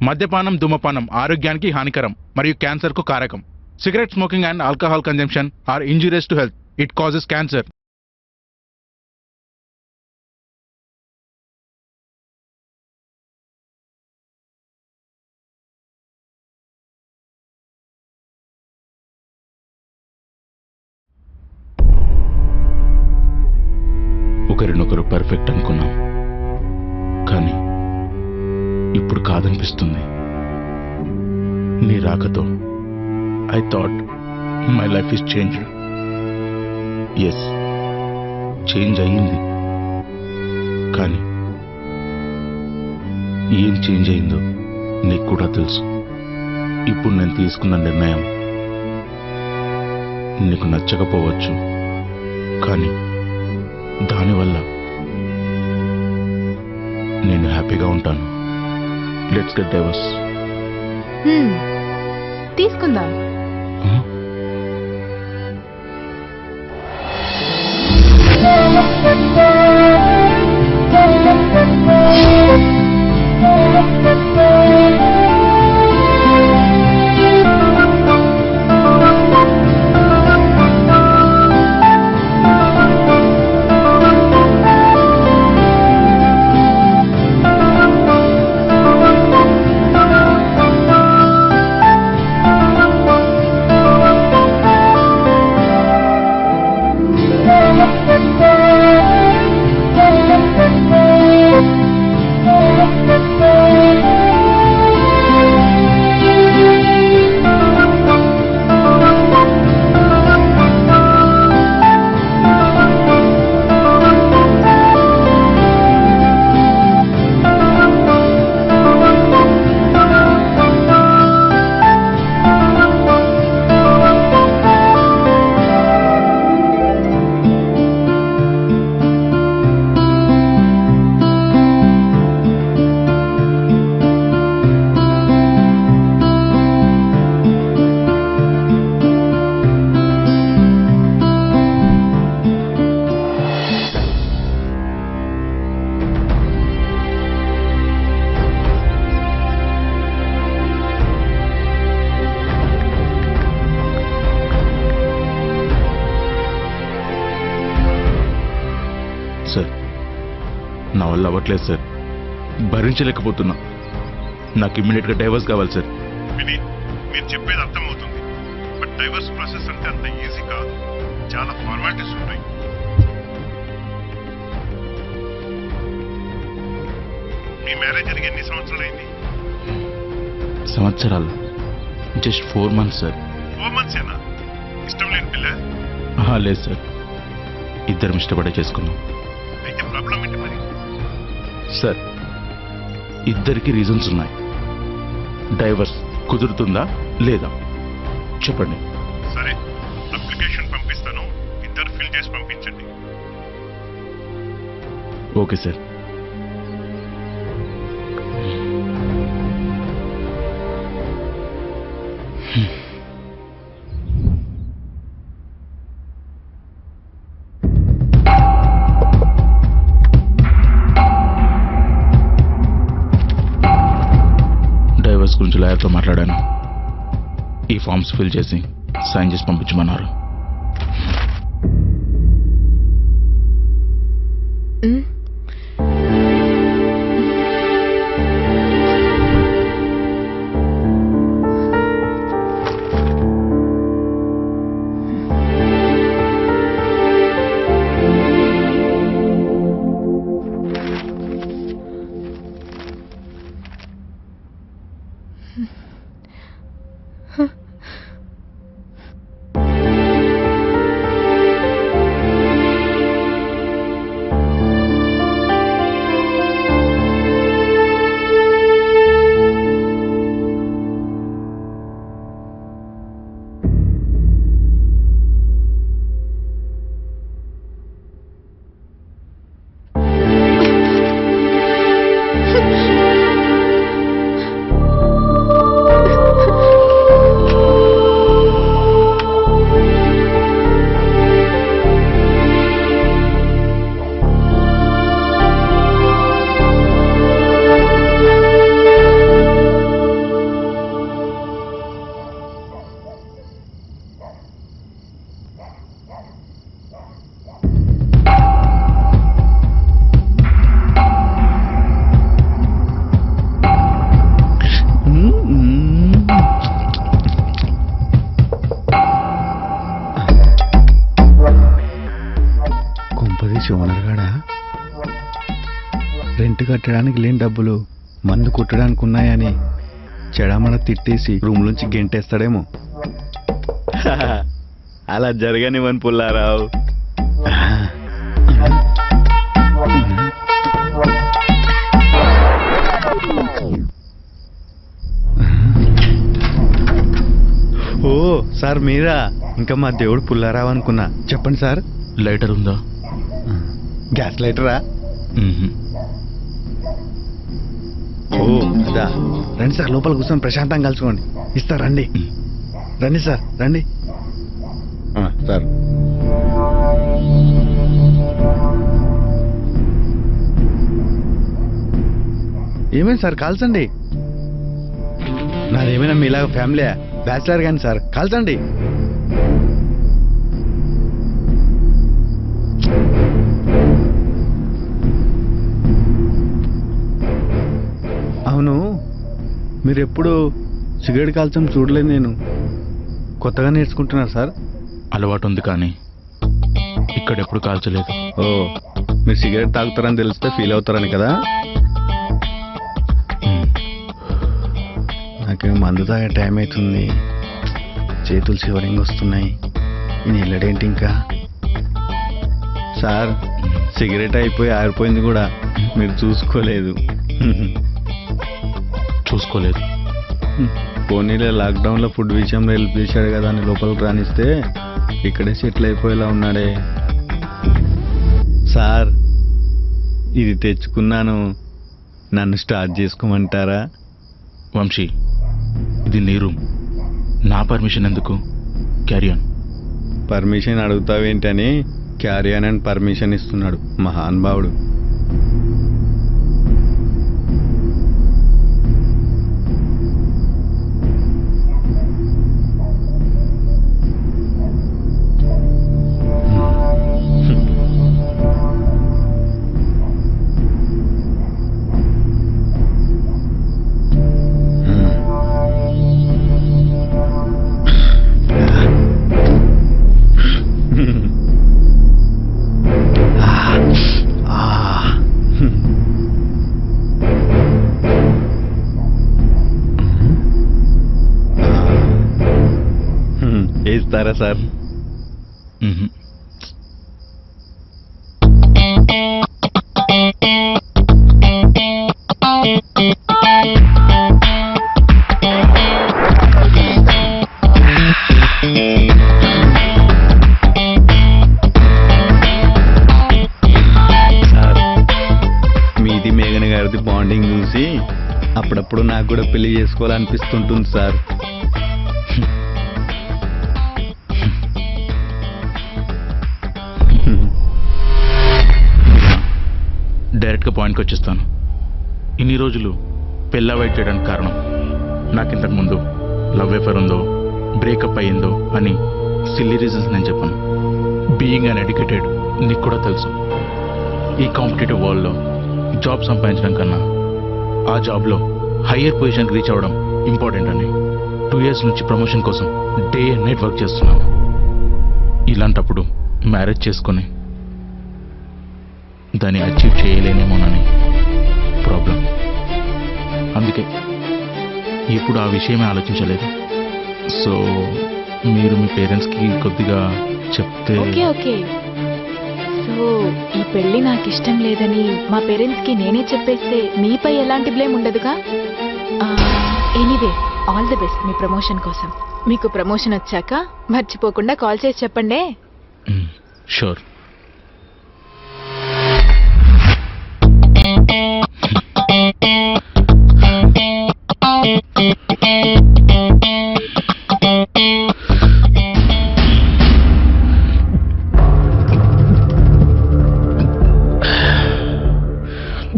మద్యపానం ధూమపానం ఆరోగ్యానికి హానికరం మరియు క్యాన్సర్కు కారకం. Cigarette smoking and alcohol consumption are injurious to health. It causes cancer. ఒకరినొకరు పర్ఫెక్ట్ అనుకున్నాం, కానీ ఇప్పుడు కాదనిపిస్తుంది. నీ రాకతో I thought my life is changed. Yes, change అయ్యింది, కానీ ఏం చేంజ్ అయిందో నీకు కూడా తెలుసు. ఇప్పుడు నేను తీసుకున్న నిర్ణయం నీకు నచ్చకపోవచ్చు, కానీ దానివల్ల నేను హ్యాపీగా ఉంటాను. Let's get divorce. తీసుకుందాం. సార్, నా వల్ల అవ్వట్లేదు సార్, భరించలేకపోతున్నా. నాకు ఇమ్మీడియట్గా డైవర్స్ కావాలి సార్. మీరు చెప్పేది అర్థమవుతుంది, బట్ డైవర్స్ ప్రాసెస్ అంటే అంత ఈజీ కాదు. చాలా ఫార్మాలిటీస్ ఉంటాయి. మీ మ్యారేజ్ జరిగి ఎన్ని సంవత్సరాలు అయింది? సంవత్సరాలు, జస్ట్ 4 months సార్. 4 months ఏనా? ఇష్టం లేని పిల్ల? లేదు సార్, ఇద్దరం ఇష్టపడే చేసుకున్నాం. అయితే ప్రాబ్లం ఏంటి మరి? సార్, ఇద్దరికి రీజన్స్ ఉన్నాయి. డైవర్స్ కుదురుతుందా లేదా చెప్పండి. సరే, అప్లికేషన్ పంపిస్తాను, ఇద్దరు ఫిల్ చేసి పంపించండి. Okay sir. డైవర్స్ గురించి లాయర్తో మాట్లాడాను. ఈ ఫామ్స్ ఫిల్ చేసి సైన్ చేసి పంపించమన్నారు. రెంట్ కట్టడానికి లేని డబ్బులు మందు కుట్టడానికి ఉన్నాయని చెడమడ తిట్టేసి రూమ్లోంచి గెంటేస్తాడేమో. అలా జరగనివని పుల్లారావు. ఓ సార్ మీరా? ఇంకా మా దేవుడు పుల్లారావు అనుకున్నా. చెప్పండి సార్. లైటర్ ఉందా? గ్యాస్ లైటరా? మ్మ్హ. ఓ అదా. రండి సార్, లోపల కూర్చొని ప్రశాంతంగా కలుసుకోండి. ఇస్తా రండి. రండి సార్, రండి. సార్ ఏమైంది సార్? కాల్చండి. నాదేమైనా మీలాగా ఫ్యామిలీ బ్యాచిలర్ కానీ సార్, కాల్చండి. అవును, మీరు ఎప్పుడు సిగరెట్ కాల్చడం చూడలేదు నేను. కొత్తగా నేర్చుకుంటున్నారు సార్? అలవాటు ఉంది కానీ ఇక్కడ ఎప్పుడు కాల్చలేదు. ఓ, మీరు సిగరెట్ తాగుతారని తెలిస్తే ఫీల్ అవుతారని కదా. నాకేమో మందు తాగే టైం అవుతుంది, చేతులు శివరింగ్ వస్తున్నాయి. నేను వెళ్ళడేంటి ఇంకా? సార్ సిగరెట్ అయిపోయి ఆరిపోయింది కూడా, మీరు చూసుకోలేదు. చూసుకోలేదు. పోనీలే, లాక్డౌన్లో ఫుడ్ విషయంలో హెల్ప్ చేశాడు కదా అని లోపలికి రానిస్తే ఇక్కడే సెటిల్ అయిపోయేలా ఉన్నాడే. సార్ ఇది తెచ్చుకున్నాను, నన్ను స్టార్ట్ చేసుకోమంటారా? వంశీ, ఇది నీ రూమ్, నా పర్మిషన్ ఎందుకు? Carry on. పర్మిషన్ అడుగుతావేంటని క్యారీ ఆన్ అని పర్మిషన్ ఇస్తున్నాడు మహానుభావుడు. వేస్తారా సార్? మ్మ్హ. సార్ మీది మేఘన గారిది బాండింగ్ చూసి అప్పుడప్పుడు నాకు కూడా పెళ్లి చేసుకోవాలనిపిస్తుంటుంది సార్. డైరెక్ట్గా పాయింట్కి వచ్చేస్తాను. ఇన్ని రోజులు పెళ్ళి అవాయిడ్ చేయడానికి కారణం, నాకు ఇంతకు ముందు లవ్ అఫేర్ ఉందో, బ్రేకప్ అయ్యిందో అని సిల్లీ రీజన్స్ నేను చెప్పాను. బీయింగ్ అన్ ఎడ్యుకేటెడ్, నీకు కూడా తెలుసు, ఈ కాంపిటేటివ్ వరల్డ్లో జాబ్ సంపాదించడం కన్నా ఆ జాబ్లో హయ్యర్ పొజిషన్కి రీచ్ అవ్వడం ఇంపార్టెంట్ అని 2 years నుంచి ప్రమోషన్ కోసం డే అండ్ నైట్ వర్క్ చేస్తున్నాను. ఇలాంటప్పుడు మ్యారేజ్ చేసుకొని దాన్ని అచీవ్ చేయలేనేమోనని ప్రాబ్లం. అందుకే ఇప్పుడు ఆ విషయమే ఆలోచించలేదు. సో మీరు మీ పేరెంట్స్కి కొద్దిగా చెప్తే. ఓకే ఓకే, సో ఈ పెళ్ళి నాకు ఇష్టం లేదని మా పేరెంట్స్కి నేనే చెప్పేస్తే మీపై ఎలాంటి బ్లేమ్ ఉండదుగా. ఎనీవే, ఆల్ ది బెస్ట్ మీ ప్రమోషన్ కోసం. మీకు ప్రమోషన్ వచ్చాక మర్చిపోకుండా కాల్ చేసి చెప్పండి. షూర్.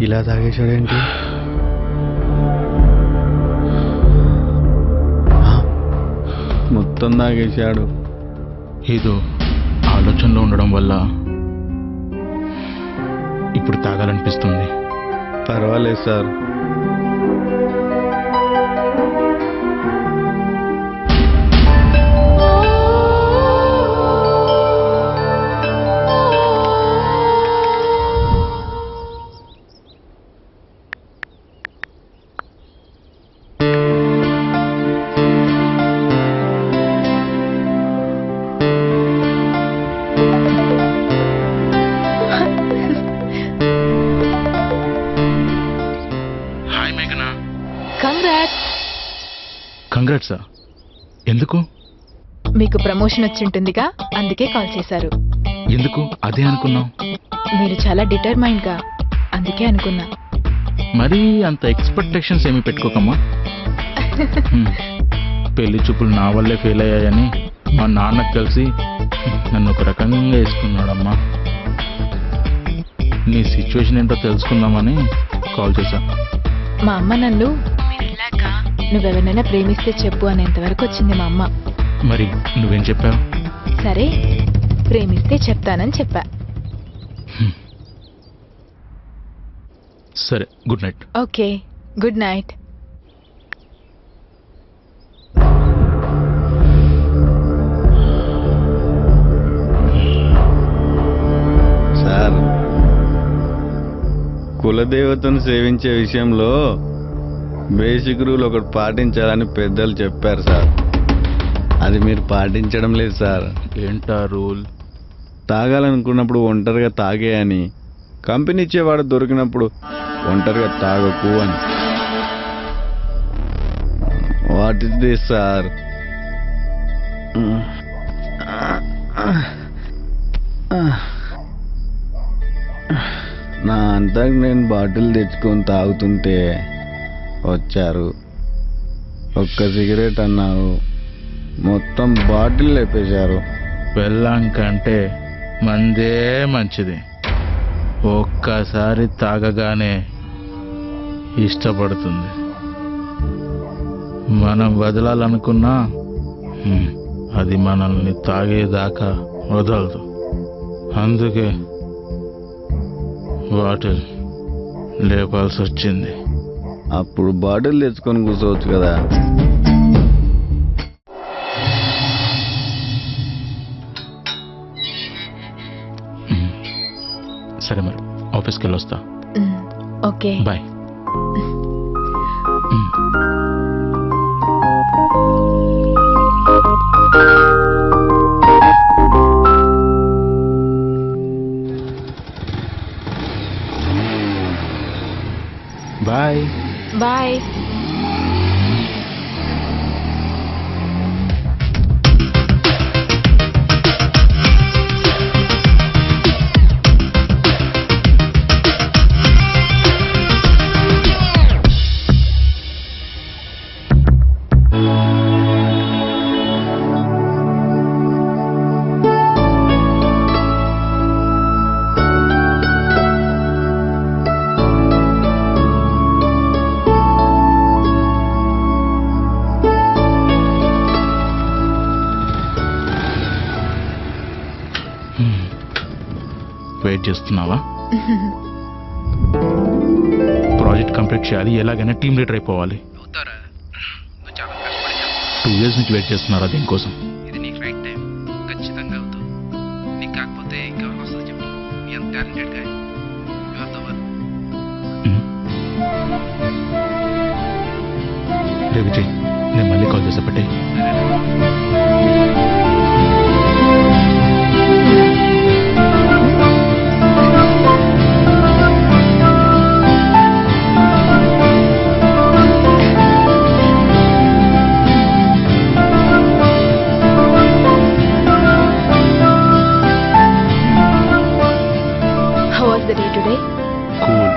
ఇలా తాగేశాడేంటి? మొత్తం తాగేశాడు. ఏదో ఆలోచనలో ఉండడం వల్ల ఇప్పుడు తాగాలనిపిస్తుంది. పర్వాలేదు సార్. కంగ్రాట్సా? ఎందుకు? మీకు ప్రమోషన్ వచ్చింటుందిగా, అందుకే కాల్ చేశారు. ఎందుకు అదే అనుకున్నావు? మీరు చాలా డిటర్మైన్గా, అందుకే అనుకున్నా. మరీ అంత ఎక్స్పెక్టేషన్స్ ఏమీ పెట్టుకోకమ్మా. పెళ్లి చూపులు నా వల్లే ఫెయిల్ అయ్యాయని మా నాన్నకు కలిసి నన్ను ఒక రకంగా వేసుకున్నాడమ్మా. నీ సిచ్యువేషన్ ఏంటో తెలుసుకుందామని కాల్ చేశా. మా అమ్మ నన్ను నువ్వెవరినైనా ప్రేమిస్తే చెప్పు అనేంతవరకు వచ్చింది మా అమ్మ. మరి నువ్వేం చెప్పావు? సరే, ప్రేమిస్తే చెప్తానని చెప్పా. సరే, good night. Okay, good night. Sir, కులదేవతను సేవించే విషయంలో బేసిక్ రూల్ ఒకటి పాటించాలని పెద్దలు చెప్పారు సార్. అది మీరు పాటించడం లేదు సార్. ఏంటా రూల్? తాగాలనుకున్నప్పుడు ఒంటరిగా తాగే అని, కంపెనీ ఇచ్చేవాడు దొరికినప్పుడు ఒంటరిగా తాగకు అని. What is this sir? నా అంతకు నేను బాటిల్ తెచ్చుకొని తాగుతుంటే వచ్చారు. ఒక్క సిగరెట్ అన్నావు, మొత్తం బాటిల్ లేపేశారు. పెళ్ళాం కంటే మందే మంచిది. ఒక్కసారి తాగగానే ఇష్టపడుతుంది. మనం వదలాలనుకున్నా అది మనల్ని తాగేదాకా వదలదు. అందుకే బాటిల్ లేపాల్సి వచ్చింది. అప్పుడు బాటిల్ తెచ్చుకొని కూర్చోవచ్చు కదా. సరే, మరి ఆఫీస్కి వెళ్ళి వస్తా. Okay, bye. Bye. Bye. Wait చేస్తున్నావా? ప్రాజెక్ట్ కంప్లీట్ చేయాలి, ఎలాగైనా టీమ్ లీడర్ అయిపోవాలి. 2 years నుంచి వెయిట్ చేస్తున్నారా దీనికోసం? ఇది నీకు రైట్ టైం, ఖచ్చితంగా అవుతావు. నీకు కాకపోతే ఇంకెవరికి వస్తుంది చెప్పు? నీ అంత టాలెంటెడ్ గా యు ఆర్ ద వన్. రే విజయ్, నేను మళ్ళీ కాల్ చేసా పెట్టే. How was the day today? Cool.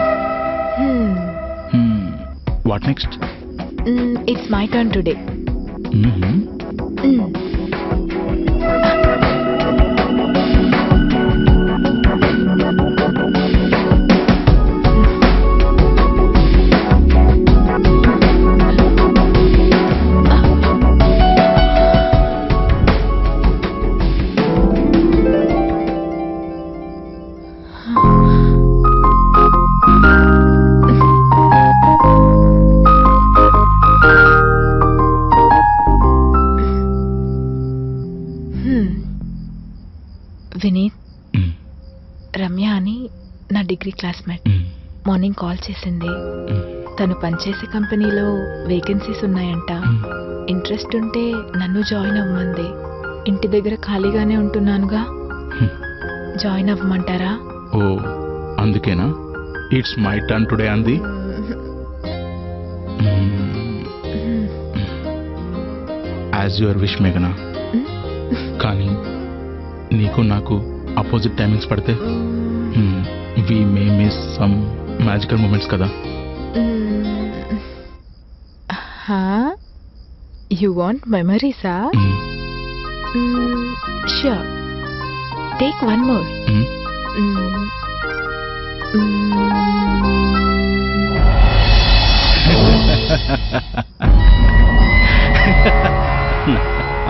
Hmm. What next? It's my turn today. Hmm. Vineeth, Ramya అని నా డిగ్రీ క్లాస్మేట్ మార్నింగ్ కాల్ చేసింది. తను పనిచేసే కంపెనీలో వేకెన్సీస్ ఉన్నాయంట. ఇంట్రెస్ట్ ఉంటే నన్ను జాయిన్ అవ్వమంది. ఇంటి దగ్గర ఖాళీగానే ఉంటున్నానుగా, జాయిన్ అవ్వమంటారా? ఓ, అందుకేనా ఇట్స్ మై టర్న్ టుడే అంది? యాజ్ యువర్ విష్ మేఘనా. కానీ నీకు నాకు అపోజిట్ టైమింగ్స్ పడితే we may miss some magical moments కదా. యు వాంట్ మెమరీసా? Sure, take one more.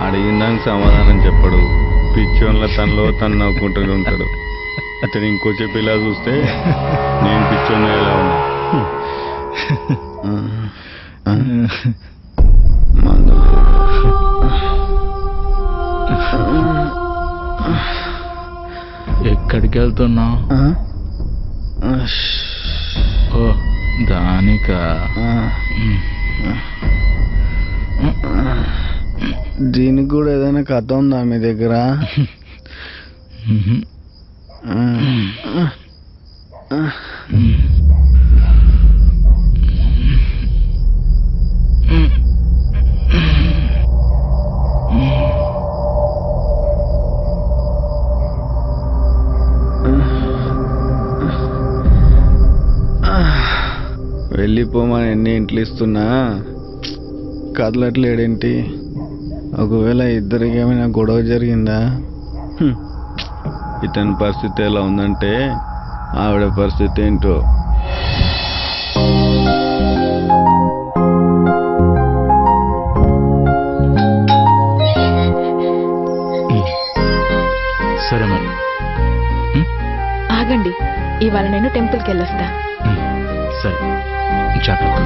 అడిగిందానికి సమాధానం చెప్పడు, పిచ్చోన్ల తనలో తను నవ్వుకుంటూనే ఉంటాడు. అతను ఇంకో చెప్పి ఇలా చూస్తే నేను పిచ్చోన్ ఎలా ఉన్నా. ఎక్కడికి వెళ్తున్నా? ఓ దానికా. దీనికి కూడా ఏదైనా కథ ఉందా మీ దగ్గర? వెళ్ళిపోమని ఎన్ని ఇంట్లు ఇస్తున్నా కదలట్లేడేంటి? ఒకవేళ ఇద్దరికి ఏమైనా గొడవ జరిగిందా? ఇతని పరిస్థితి ఎలా ఉందంటే ఆవిడ పరిస్థితి ఏంటో. సరే మరి ఆగండి, ఇవాళ నేను టెంపుల్కి వెళ్ళొస్తా. సరే, జాగ్రత్త.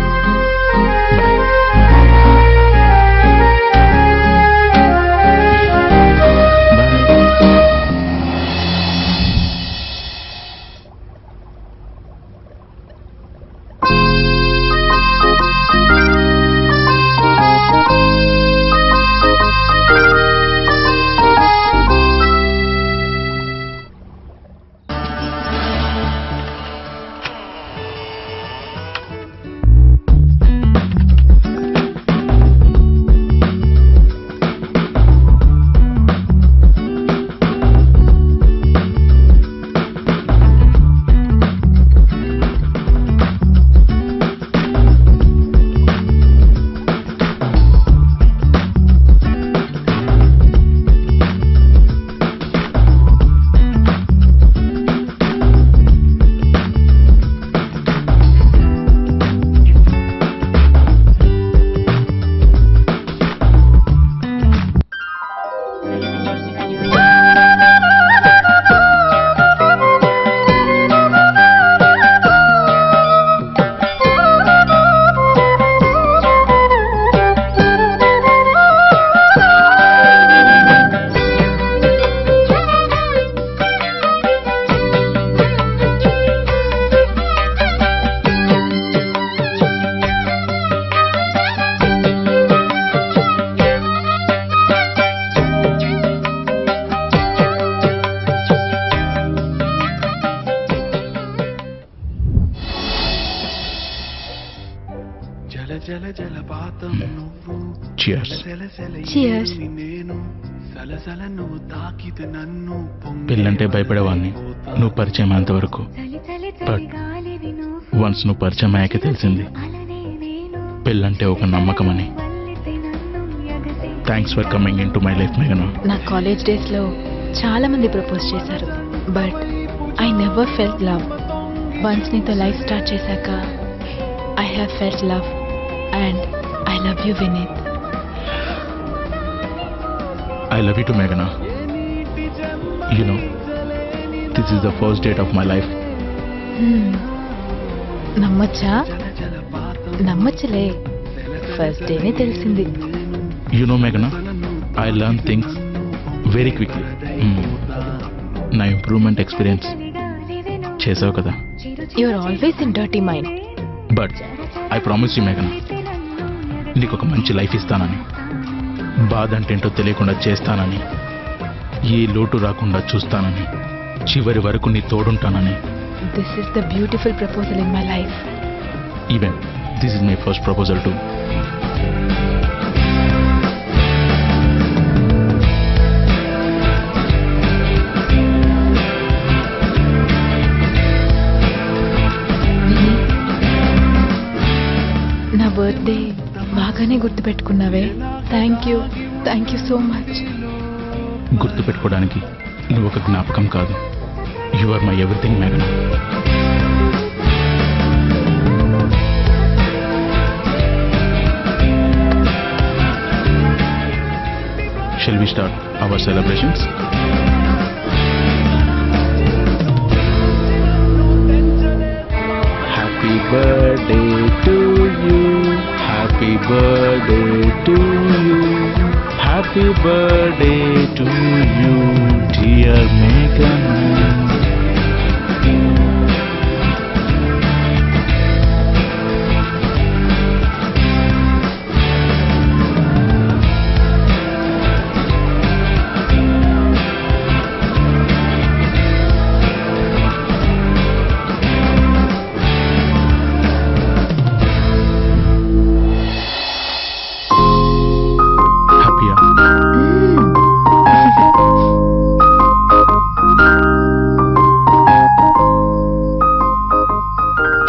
Cheers. Cheers. పెళ్ళంటే భయపడేవాడిని నువ్వు పరిచయం అంతవరకు. బట్ వన్స్ నువ్వు పరిచయం అయ్యాకే తెలిసింది పెళ్ళంటే ఒక నమ్మకం అని. Thanks for coming in to my life మేఘనా. నా కాలేజ్ డేస్లో చాలా మంది ప్రపోజ్ చేశారు, but I never felt love. Once నీతో లైఫ్ స్టార్ట్ చేశాక I have felt love and I love you Vineeth. I love you too, Meghana. You know, this is the first date of my life. నమ్మచ్చులే, first డేనే తెలిసింది. You know, Meghana, I learn things very quickly. నా improvement experience చేసావు కదా. You are always in dirty mind. But I promise you Meghana, నీకు ఒక మంచి life ఇస్తానని, బాధ అంటే ఏంటో తెలియకుండా చేస్తానని, ఏ లోటు రాకుండా చూస్తానని, చివరి వరకు నీ తోడుంటానని. This is the beautiful proposal in my life. Even this is my first proposal too. గుర్తుపెట్టుకున్నావే. Thank you so much. గుర్తుపెట్టుకోవడానికి నువ్వు ఒక జ్ఞాపకం కాదు, యు ఆర్ మై ఎవ్రీథింగ్ మేఘనా. Shall we start our celebrations? Happy birthday to you. Happy birthday to you. Happy birthday to you, dear Meghana.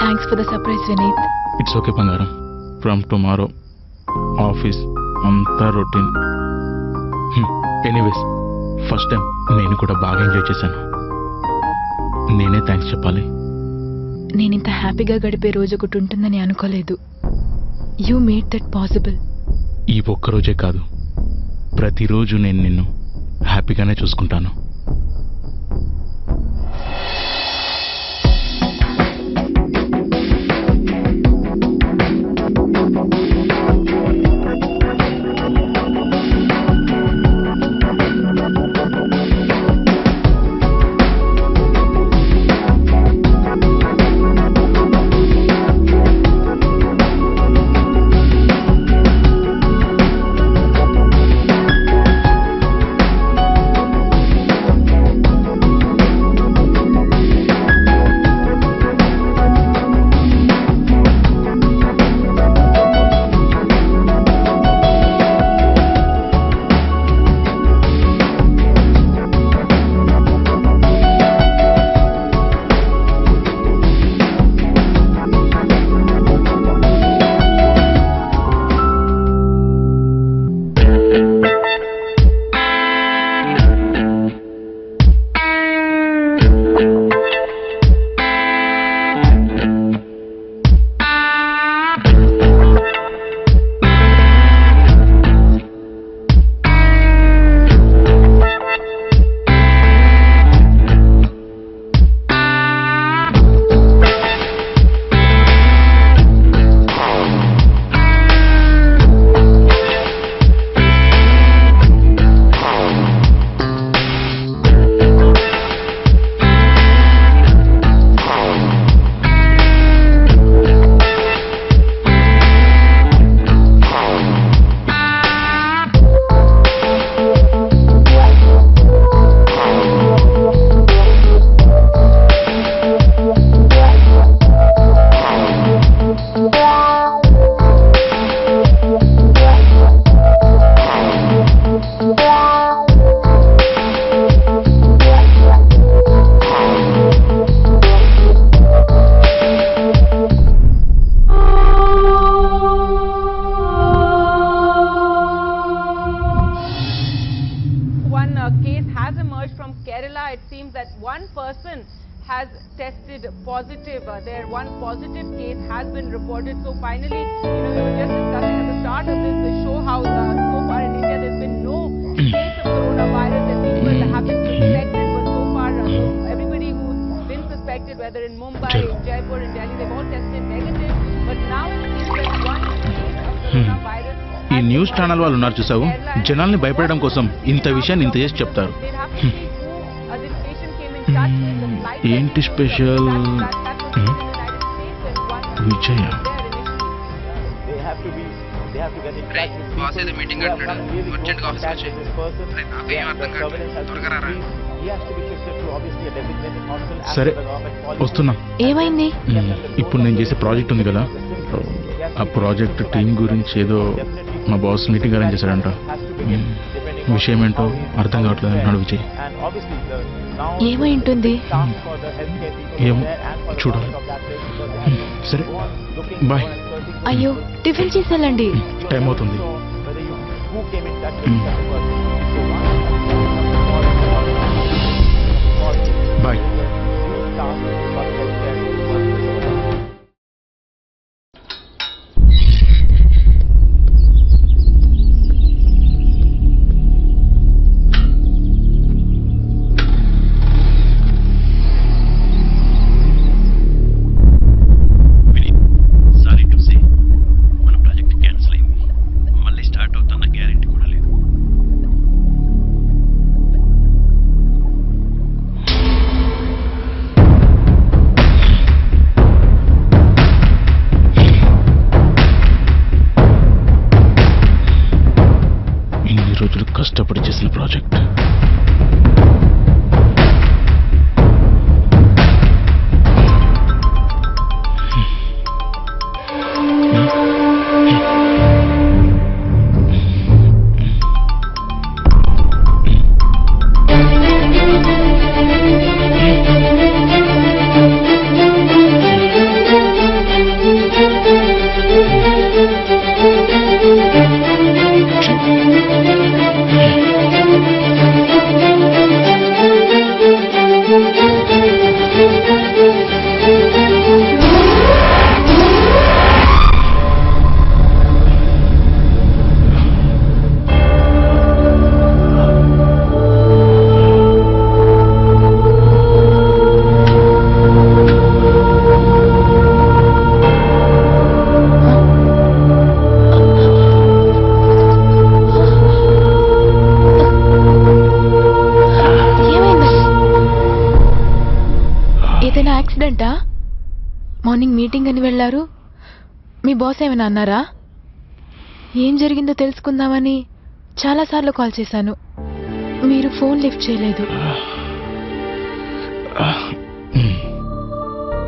Thanks for the surprise Vineeth. It's okay బంగారం. From tomorrow office అంతా routine. Anyways, first time నేను కూడా బాగా enjoy చేశాను. నేనే thanks చెప్పాలి. నేను ఇంత హ్యాపీగా గడిపే రోజు ఒకటి ఉంటుందని అనుకోలేదు. You made that possible. ఈ ఒక్కరోజే కాదు, ప్రతిరోజు నేను నిన్ను హ్యాపీగానే చూసుకుంటాను. has tested positive. One positive case has been reported. So finally, we were just discussing at the start of this show how so far in India there's been no case of coronavirus that people have been suspected. But so far, everybody who's been suspected, whether in Mumbai, Jaipur, and Delhi, they've all tested negative. But now it seems that one case of coronavirus. ఈ news channel వాళ్ళు ఉన్నారు చూసావు, జనాల్ని భయపెట్టడం కోసం ఇంత విషయాన్ని ఇంత చేసి చెప్తారు. ఏంటి స్పెషల్? విజయ బాస్ ఏదో మీటింగ్ అంటున్నాడు, అర్జెంట్గా ఆఫీస్కి వచ్చి. నాకేం అర్థం కాదు, త్వరగా రారా. సరే వస్తున్నా. ఏమైంది? ఇప్పుడు నేను చేసే ప్రాజెక్ట్ ఉంది కదా, ఆ ప్రాజెక్ట్ టీం గురించి ఏదో మా బాస్ మీటింగ్ అరేంజ్ చేశాడంట. విషయం ఏంటో అర్థం కావట్లేదు అంటున్నాడు విజయ్. ఏమై ఉంటుంది? ఏమో చూడాలి. సరే బాయ్. అయ్యో టిఫిన్ చేసి వెళ్ళండి. టైం అవుతుంది. బాయ్. కష్టపడి చేసిన ప్రాజెక్ట్ యాక్సిడెంటా? మార్నింగ్ మీటింగ్ అని వెళ్ళారు. మీ బాస్ ఏమైనా అన్నారా? ఏం జరిగిందో తెలుసుకుందామని చాలాసార్లు కాల్ చేశాను. మీరు ఫోన్ లిఫ్ట్ చేయలేదు.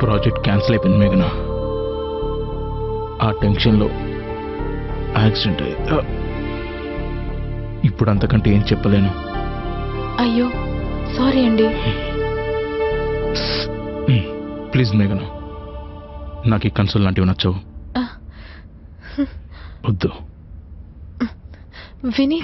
ప్రాజెక్ట్ క్యాన్సిల్ అయిపోయింది మేఘనా. ఆ టెన్షన్లో యాక్సిడెంట్ అయ్యింది. ఇప్పుడు అంతకంటే ఏం చెప్పలేను. అయ్యో సారీ అండి. ప్లీజ్ మేఘనా, నాకు ఈ కన్సోల్ లాంటివి నచ్చవు. వద్దు విని.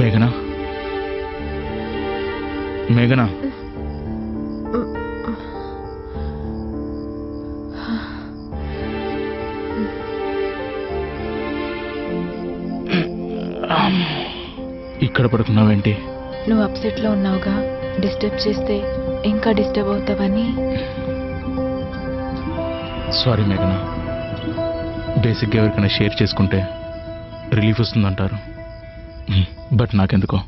మేఘనా, మేఘనా, ఇక్కడ పడుకున్నావేంటి? నువ్వు అప్సెట్లో ఉన్నావుగా, డిస్టర్బ్ చేస్తే ఇంకా డిస్టర్బ్ అవుతావని. సారీ మేఘనా. బేసిక్గా ఎవరికైనా షేర్ చేసుకుంటే రిలీఫ్ వస్తుందంటారు. బట్ నాకెందుకో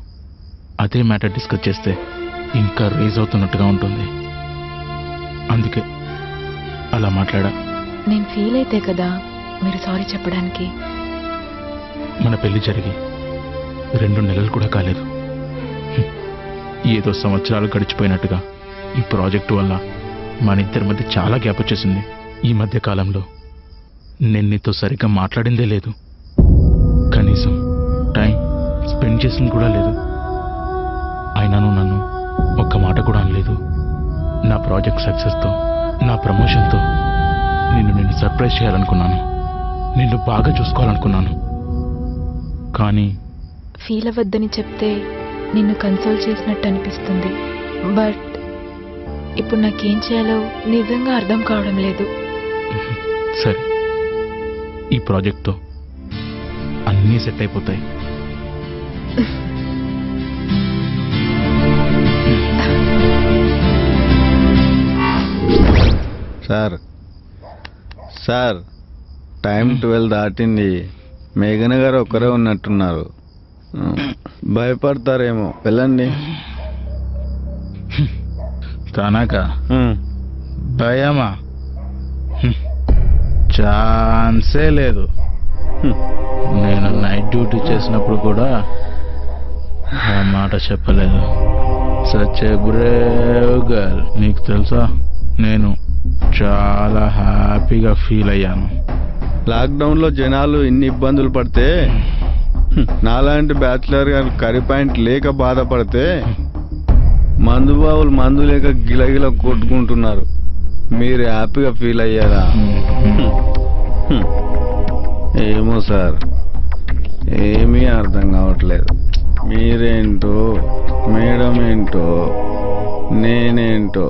అదే మ్యాటర్ డిస్కస్ చేస్తే ఇంకా రేజ్ అవుతున్నట్టుగా ఉంటుంది. అందుకే అలా మాట్లాడా. నేను ఫీల్ అయితే కదా మీరు సారీ చెప్పడానికి. మన పెళ్లి జరిగి 2 నెలలు కూడా కాలేదు. ఏదో సంవత్సరాలు గడిచిపోయినట్టుగా ఈ ప్రాజెక్టు వల్ల మన ఇద్దరి మధ్య చాలా గ్యాప్ వచ్చేసింది. ఈ మధ్య కాలంలో నేను నీతో సరిగ్గా మాట్లాడిందే లేదు. కనీసం టైం స్పెండ్ చేసింది కూడా లేదు. అయినాను నన్ను ఒక్క మాట కూడా అనలేదు. నా ప్రాజెక్ట్ సక్సెస్తో, నా ప్రమోషన్తో నిన్ను సర్ప్రైజ్ చేయాలనుకున్నాను. నిన్ను బాగా చూసుకోవాలనుకున్నాను. కానీ ఫీల్ అవ్వద్దని చెప్తే నిన్ను కన్సోల్ చేసినట్టు అనిపిస్తుంది. బట్ ఇప్పుడు నాకేం చేయాలో నిజంగా అర్థం కావడం లేదు. సరే, ఈ ప్రాజెక్ట్తో అన్నీ సెట్ అయిపోతాయి. సార్ టైం 12 దాటింది. మేఘన గారు ఒక్కరే ఉన్నట్టున్నారు. భయపడతారేమో, వెళ్ళండి. తనక భయమా? ఛాన్సే లేదు. నేను నైట్ డ్యూటీ చేసినప్పుడు కూడా ఆ మాట చెప్పలేదు. Such a Brave girl. నీకు తెలుసా, నేను చాలా హ్యాపీగా ఫీల్ అయ్యాను. లాక్డౌన్లో జనాలు ఇన్ని ఇబ్బందులు పడితే, నాలాంటి బ్యాచిలర్ గారు కర్రీ పాయింట్ లేక బాధపడితే, మందు బావులు మందు లేక గిలగిల కొట్టుకుంటున్నారు. మీరు హ్యాపీగా ఫీల్ అయ్యారా? ఏమో సార్, ఏమీ అర్థం కావట్లేదు. మీరేంటో, మేడం ఏంటో, నేనేంటో,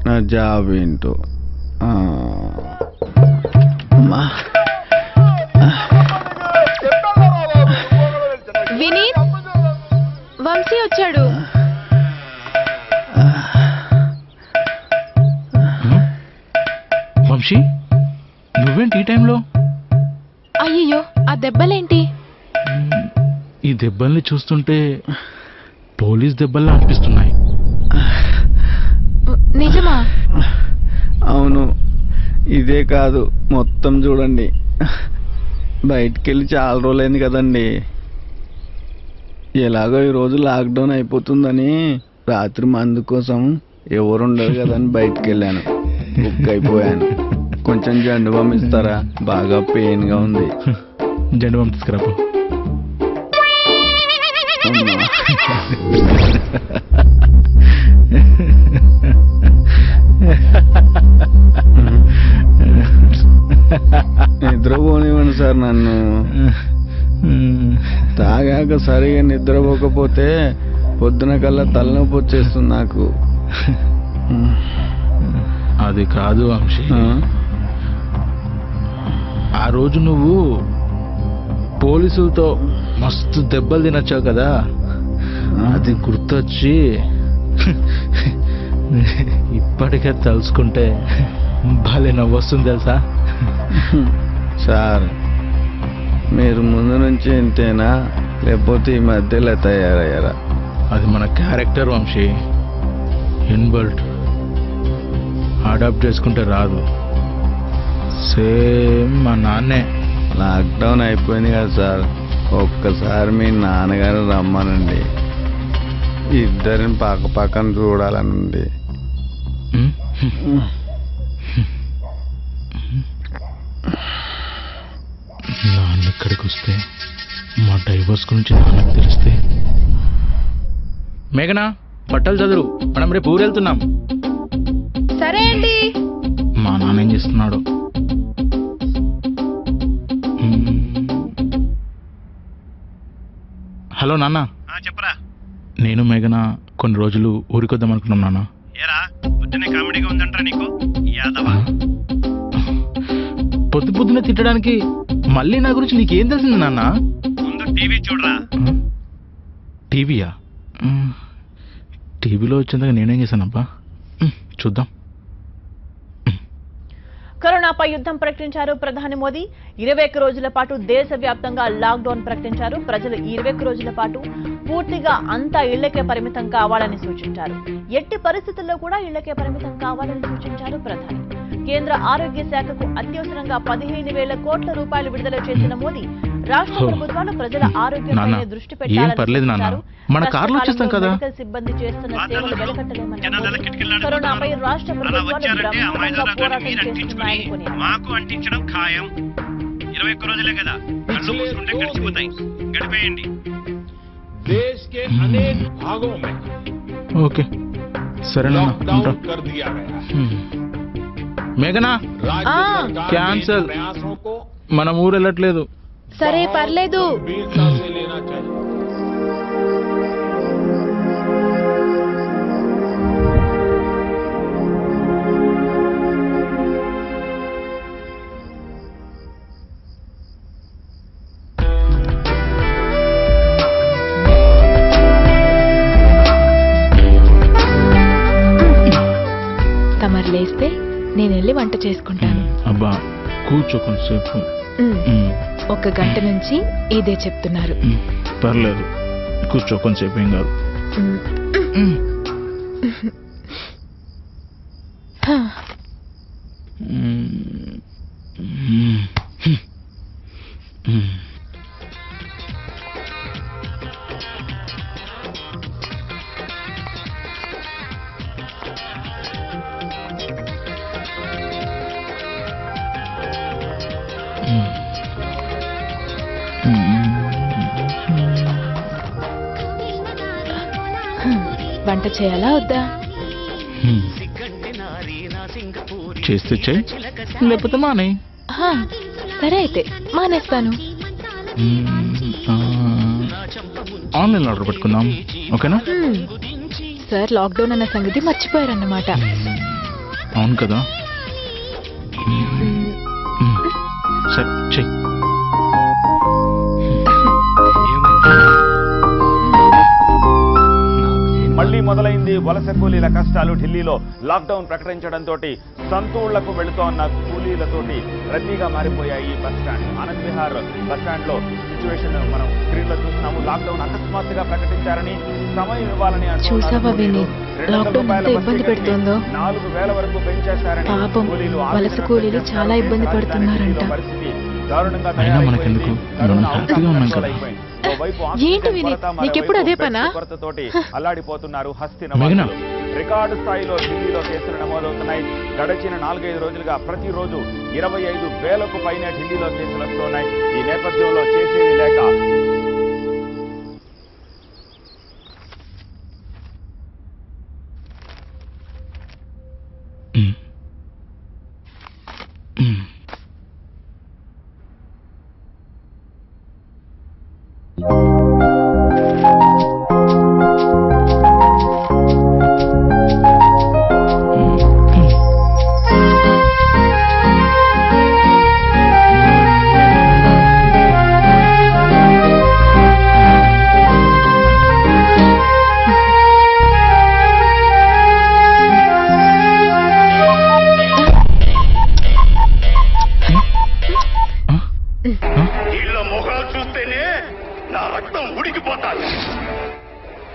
నా జాబ్ ఏంటో. వినీత్, వంశీ వచ్చాడు. వంశీ, నువ్వేంటి ఈ టైంలో? అయ్యయ్యో, ఆ దెబ్బలేంటి? ఈ దెబ్బల్ని చూస్తుంటే పోలీస్ దెబ్బల్లా అనిపిస్తున్నాయి. నిజమా? అవును, ఇదే కాదు, మొత్తం చూడండి. బయటికి వెళ్ళి చాలా రోజులైంది కదండి. ఎలాగో ఈరోజు లాక్డౌన్ అయిపోతుందని రాత్రి మందు కోసం ఎవరుండరు కదని బయటికి వెళ్ళాను. బుక్ అయిపోయాను. కొంచెం జండు బామ్ ఇస్తారా? బాగా పెయిన్గా ఉంది. జెండు బామ్ తీసుకురాపో. నిద్రపోనివ్వండి సార్ నన్ను. తాగాక సరిగా నిద్రపోకపోతే పొద్దున కల్లా తలనొప్పి వచ్చేస్తుంది నాకు. అది కాదు వంశీ, ఆ రోజు నువ్వు పోలీసులతో మస్తు దెబ్బలు తినొచ్చావు కదా, అది గుర్తొచ్చి ఇప్పటికే తలుచుకుంటే భలే నవ్వొస్తుంది తెలుసా. సార్, మీరు ముందు నుంచి ఇంతేనా, లేకపోతే ఈ మధ్యలో తయారయ్యారా? అది మన క్యారెక్టర్ వంశీ, ఇన్బల్ట్. అడాప్ట్ చేసుకుంటే రాదు. సేమ్ మా నాన్నే. లాక్డౌన్ అయిపోయింది కదా సార్, ఒక్కసారి మీ నాన్నగారు రమ్మనండి. ఇద్దరిని పక్క పక్కన చూడాలనుంది. నాన్న ఇక్కడికి వస్తే, మా డైవర్స్ గురించి నాన్నకు తెలిస్తే. మేఘనా, బట్టలు చదువు, మనం రేపు ఊరు వెళ్తున్నాం. సరే అండి. మా నాన్న ఏం చేస్తున్నాడు? హలో నాన్న. చెప్పరా. నేను మేఘన కొన్ని రోజులు ఊరికొద్దాం అనుకున్నాం నాన్న. ఏరా, పొద్దునే కామెడీగా ఉందంటారా నీకు యాదవా? పొద్దు పొద్దునే తిట్టడానికి మళ్ళీ నా గురించి నీకేం తెలిసింది నాన్న? ముందు టీవీ చూడరా. టీవీయా? టీవీలో వచ్చేందుకు నేనేం చేశానబ్బా? చూద్దాం. కరోనాపై యుద్ధం ప్రకటించారు ప్రధాని మోదీ. 21 రోజుల పాటు దేశవ్యాప్తంగా లాక్డౌన్ ప్రకటించారు. ప్రజలు ఈ 21 రోజుల పాటు పూర్తిగా అంతా ఇళ్లకే పరిమితం కావాలని సూచించారు. ఎట్టి పరిస్థితుల్లో కూడా ఇళ్లకే పరిమితం కావాలని సూచించారు ప్రధాని. కేంద్ర ఆరోగ్య శాఖకు అత్యవసరంగా 15,000 కోట్ల రూపాయలు విడుదల చేసిన మోదీ రాష్ట్ర ప్రభుత్వాలు ప్రజల ఆరోగ్యంపై దృష్టి పెట్టారు. మన కార్లో వచ్చేస్తాం కదా. సిబ్బంది చేస్తున్న సేవలు వెలకట్టలేమన్నారు. కరోనాపై రాష్ట్ర ప్రభుత్వాలు బ్రహ్మాండంగా పోరాటం చేస్తున్నాయని కొనియాడారు. మాకు అంటించడం ఖాయం. 21 రోజులే కదా, కళ్ళు మూసుకుంటే గడిచిపోతాయి, గడిపేయండి. देश के अनेक भागों में ఓకే సరేనా? लॉकडाउन कर दिया गया है. మేఘనా, राज्य सरकार कैंसल. के प्रयासों को మనం ఊరు వెళ్ళట్లేదు. సరే, పర్లేదు. गंभीरता से लेना चाहिए. లేస్తే నేను వెళ్ళి వంట చేసుకుంటాను. అబ్బా కూర్చో కొంచెంసేపు. ఒక గంట నుంచి ఇదే చెప్తున్నారు. పర్లేదు కూర్చో కొంచెంసేపు, ఏం కాదు. వంట చేయాలా వద్దా? చేస్తే చెయ్యి, లేకపోతే మానే. సరే అయితే మానేస్తాను. ఆన్లైన్ ఆర్డర్ పెట్టుకుందాం, ఓకేనా? సార్ లాక్డౌన్ అన్న సంగతి మర్చిపోయారన్నమాట. అవును కదా. సరే చెయ్యి. మళ్లీ మొదలైంది వలస కూలీల కష్టాలు. ఢిల్లీలో లాక్డౌన్ ప్రకటించడంతో సంతూళ్లకు వెళుతోన్న కూలీలతోటి రద్దీగా మారిపోయాయి bus stand. Anand Vihar bus stand లో సిచ్యువేషన్ మనం స్క్రీన్ లో చూస్తున్నాము. లాక్డౌన్ అకస్మాత్తుగా ప్రకటించారని, సమయం ఇవ్వాలని చూసావా విని లాక్డౌన్ ఎంత ఇబ్బంది పెడుతుందో. 4,000 వరకు పెంచేశారని పాపం వలస కూలీలు చాలా ఇబ్బంది పడుతున్నారంట. అయినా మనకెందుకు, మనం హ్యాపీగా ఉన్నాం కదా. ఏంటి విని నీకెప్పుడు అదే పనా? అల్లాడిపోతున్నారు హస్తిన. రికార్డు స్థాయిలో ఢిల్లీలో కేసులు నమోదవుతున్నాయి. గడిచిన 4-5 రోజులుగా ప్రతిరోజు 25,000కు పైన ఢిల్లీలో కేసులు వస్తున్నాయి. ఈ నేపథ్యంలో చేసేది లేక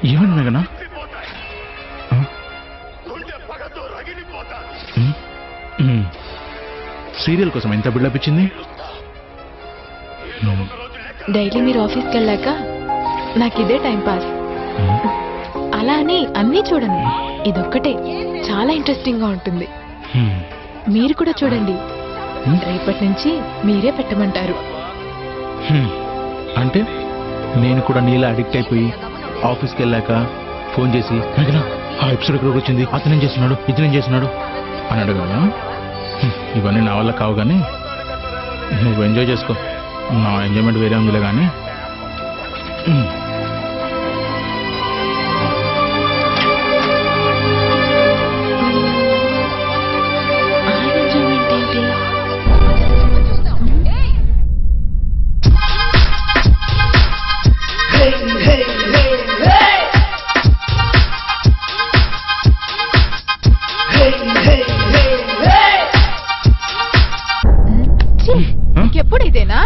ఏమండి మేఘనా? సీరియల్ కోసం ఎంత బిల్డప్ ఇచ్చింది? డైలీ మీరు ఆఫీస్కి వెళ్ళాక నాకు ఇదే టైం పాస్. అలా అని అన్నీ చూడండి, ఇదొక్కటే చాలా ఇంట్రెస్టింగ్ గా ఉంటుంది. మీరు కూడా చూడండి, రేపటి నుంచి మీరే పెట్టమంటారు. అంటే నేను కూడా నీలా అడిక్ట్ అయిపోయి ఆఫీస్కి వెళ్ళాక ఫోన్ చేసి మేఘనా ఆ ఎపిసోడ్ ఎక్కడికి వచ్చింది, అతనేం చేస్తున్నాడు, ఇతనేం చేస్తున్నాడు అని అడగాలా? ఇవన్నీ నా వల్ల కావు, కానీ నువ్వు ఎంజాయ్ చేసుకో. నా ఎంజాయ్మెంట్ వేరే ఉందిలే. కానీ ఎప్పుడు ఇదేనా?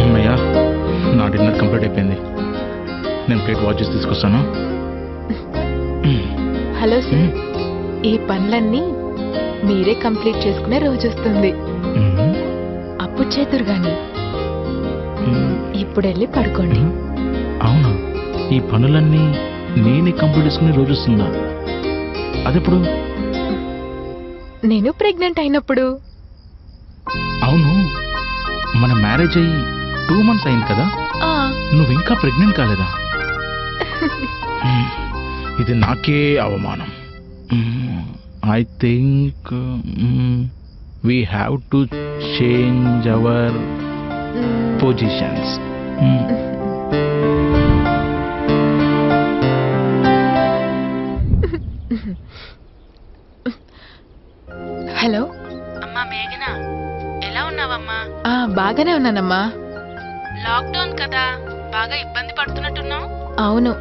అమ్మయ్యా, నా డిన్నర్ కంప్లీట్ అయిపోయింది. నేను ప్లేట్ వాచ్ చేసి తీసుకొస్తాను. హలో సార్, ఈ పనులన్నీ మీరే కంప్లీట్ చేసుకునే రోజు వస్తుంది. అప్పుడు చేతురు గాని ఇప్పుడు వెళ్ళి పడుకోండి. అవునా? ఈ పనులన్నీ నేనే కంప్లీట్ చేసుకునే రోజు వస్తుందా? అదెప్పుడు? నేను ప్రెగ్నెంట్ అయినప్పుడు. అవును, మన మ్యారేజ్ అయ్యి 2 months అయింది కదా, నువ్వు ఇంకా ప్రెగ్నెంట్ కాలేదా? ఇది నాకే అవమానం. I think we have to change our positions. Hello అమ్మా మేఘన, ఎలా ఉన్నావమ్మా? బాగానే ఉన్నానమ్మా. లాక్డౌన్ కదా, బాగా ఇబ్బంది పడుతున్నట్టున్నావు. అవును,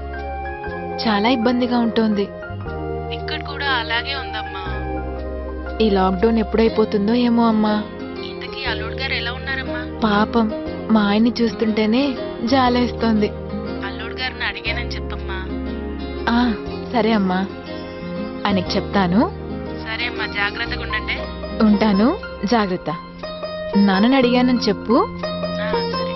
చాలా ఇబ్బందిగా ఉంటుంది. ఇక్కడ కూడా అలాగే ఉందమ్మా. ఈ లాక్డౌన్ ఎప్పుడైపోతుందో ఏమో అమ్మా. ఇంతకీ అల్లుడు గారు ఎలా ఉన్నారమ్మా? పాపం, మా ఆయన్ని చూస్తుంటేనే జాలేస్తోంది. అల్లుడు గారిని అడిగానని చెప్పమ్మా. సరే అమ్మా, ఆయనకి చెప్తాను. సరే అమ్మా, జాగ్రత్తగా ఉండండి. ఉంటాను, జాగ్రత్త. నాన్నని అడిగానని చెప్పు. సరే.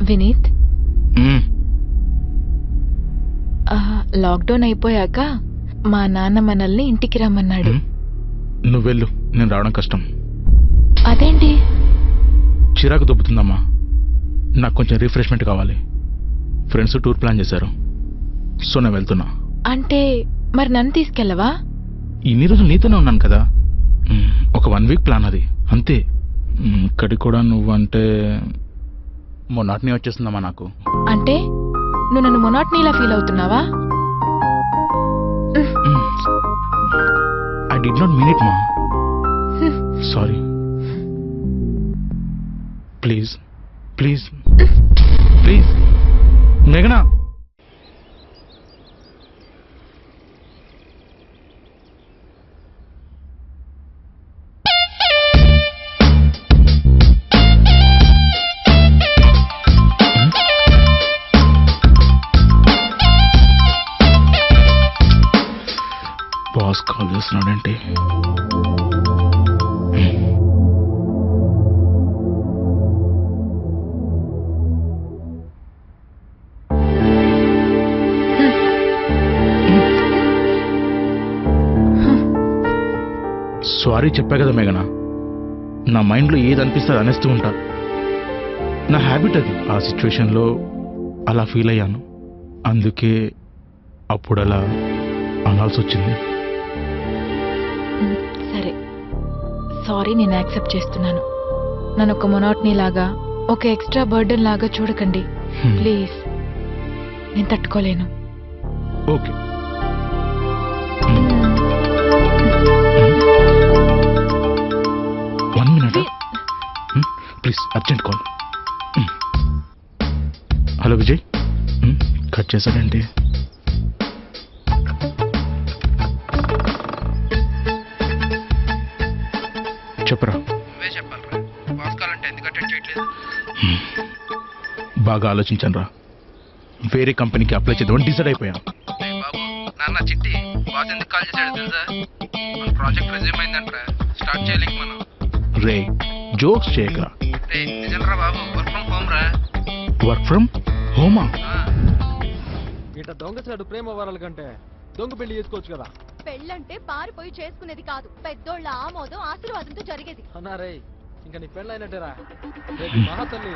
వినీత్, లాక్డౌన్ అయిపోయాక మా నాన్న మనల్ని ఇంటికి రమ్మన్నాడు. నువ్వు వెళ్ళు, నేను రావడం కష్టం. అదేంటి? చిరాకు దొబ్బుతుందమ్మా. నాకు కొంచెం రిఫ్రెష్మెంట్ కావాలి. ఫ్రెండ్స్ టూర్ ప్లాన్ చేశారు, సో నేను వెళ్తున్నా. అంటే మరి నన్ను తీసుకెళ్ళవా? ఇన్ని రోజులు నీతోనే ఉన్నాను కదా. ఒక 1 వీక్ ప్లాన్ అది, అంతే. ఇక్కడికి కూడా నువ్వంటే మొనాటనీ వచ్చేస్తుందమ్మా నాకు. అంటే నువ్వు నన్ను మొనాటనీలా ఫీల్ అవుతున్నావా? I did not mean it మా. సారీ. ప్లీజ్ ప్లీజ్ ప్లీజ్ మేఘనా. బాస్ కాల్ చేస్తున్నాడంటే సారీ చెప్పా కదా మేఘనా. నా మైండ్లో ఏది అనిపిస్తే అది అనేస్తూ ఉంటా. నా హ్యాబిట్ అది. ఆ సిచ్యువేషన్లో అలా ఫీల్ అయ్యాను, అందుకే అప్పుడు అలా అనాల్సి వచ్చింది. సరే, సారీ, నేను యాక్సెప్ట్ చేస్తున్నాను. నన్ను ఒక మొనాటనీ లాగా, ఒక ఎక్స్ట్రా బర్డెన్ లాగా చూడకండి ప్లీజ్. నేను తట్టుకోలేను. Okay. One minute please, urgent call. Hello Vijay, cut చేశాడంటే. చెప్పరా. నువ్వే చెప్పాలరా, బాస్ కాల్ అంటే ఎందుకు అటెండ్ చేయట్లేదు? బాగా ఆలోచించాను రా. వేరే కంపెనీకి అప్లై చేద్దామని డిసైడ్ అయిపోయాను. బాబు, నాన్న చిట్టి బాస్ ఎందుకు కాల్ చేశాడు తెలుసా? మన ప్రాజెక్ట్ రెజ్యూమ్ అయిందంటరా, స్టార్ట్ చేయలేక మనం. రే, జోక్స్ చేయకరా. రే నిజంరా బాబు, వర్క్ ఫ్రమ్ హోమ్ రా. వర్క్ ఫ్రమ్ హోమా? ఇట దొంగచాడు ప్రేమ వరాల కంటే దొంగ పెళ్లి చేసుకోవచ్చు కదా. పెళ్ళంటే పారిపోయి చేసుకునేది కాదు, పెద్దోళ్ళ ఆమోదం ఆశీర్వాదంతో జరిగేది. అన్నారే, ఇంకా నీ పెళ్ళైనట్టేరా. రేపు మహాతల్లి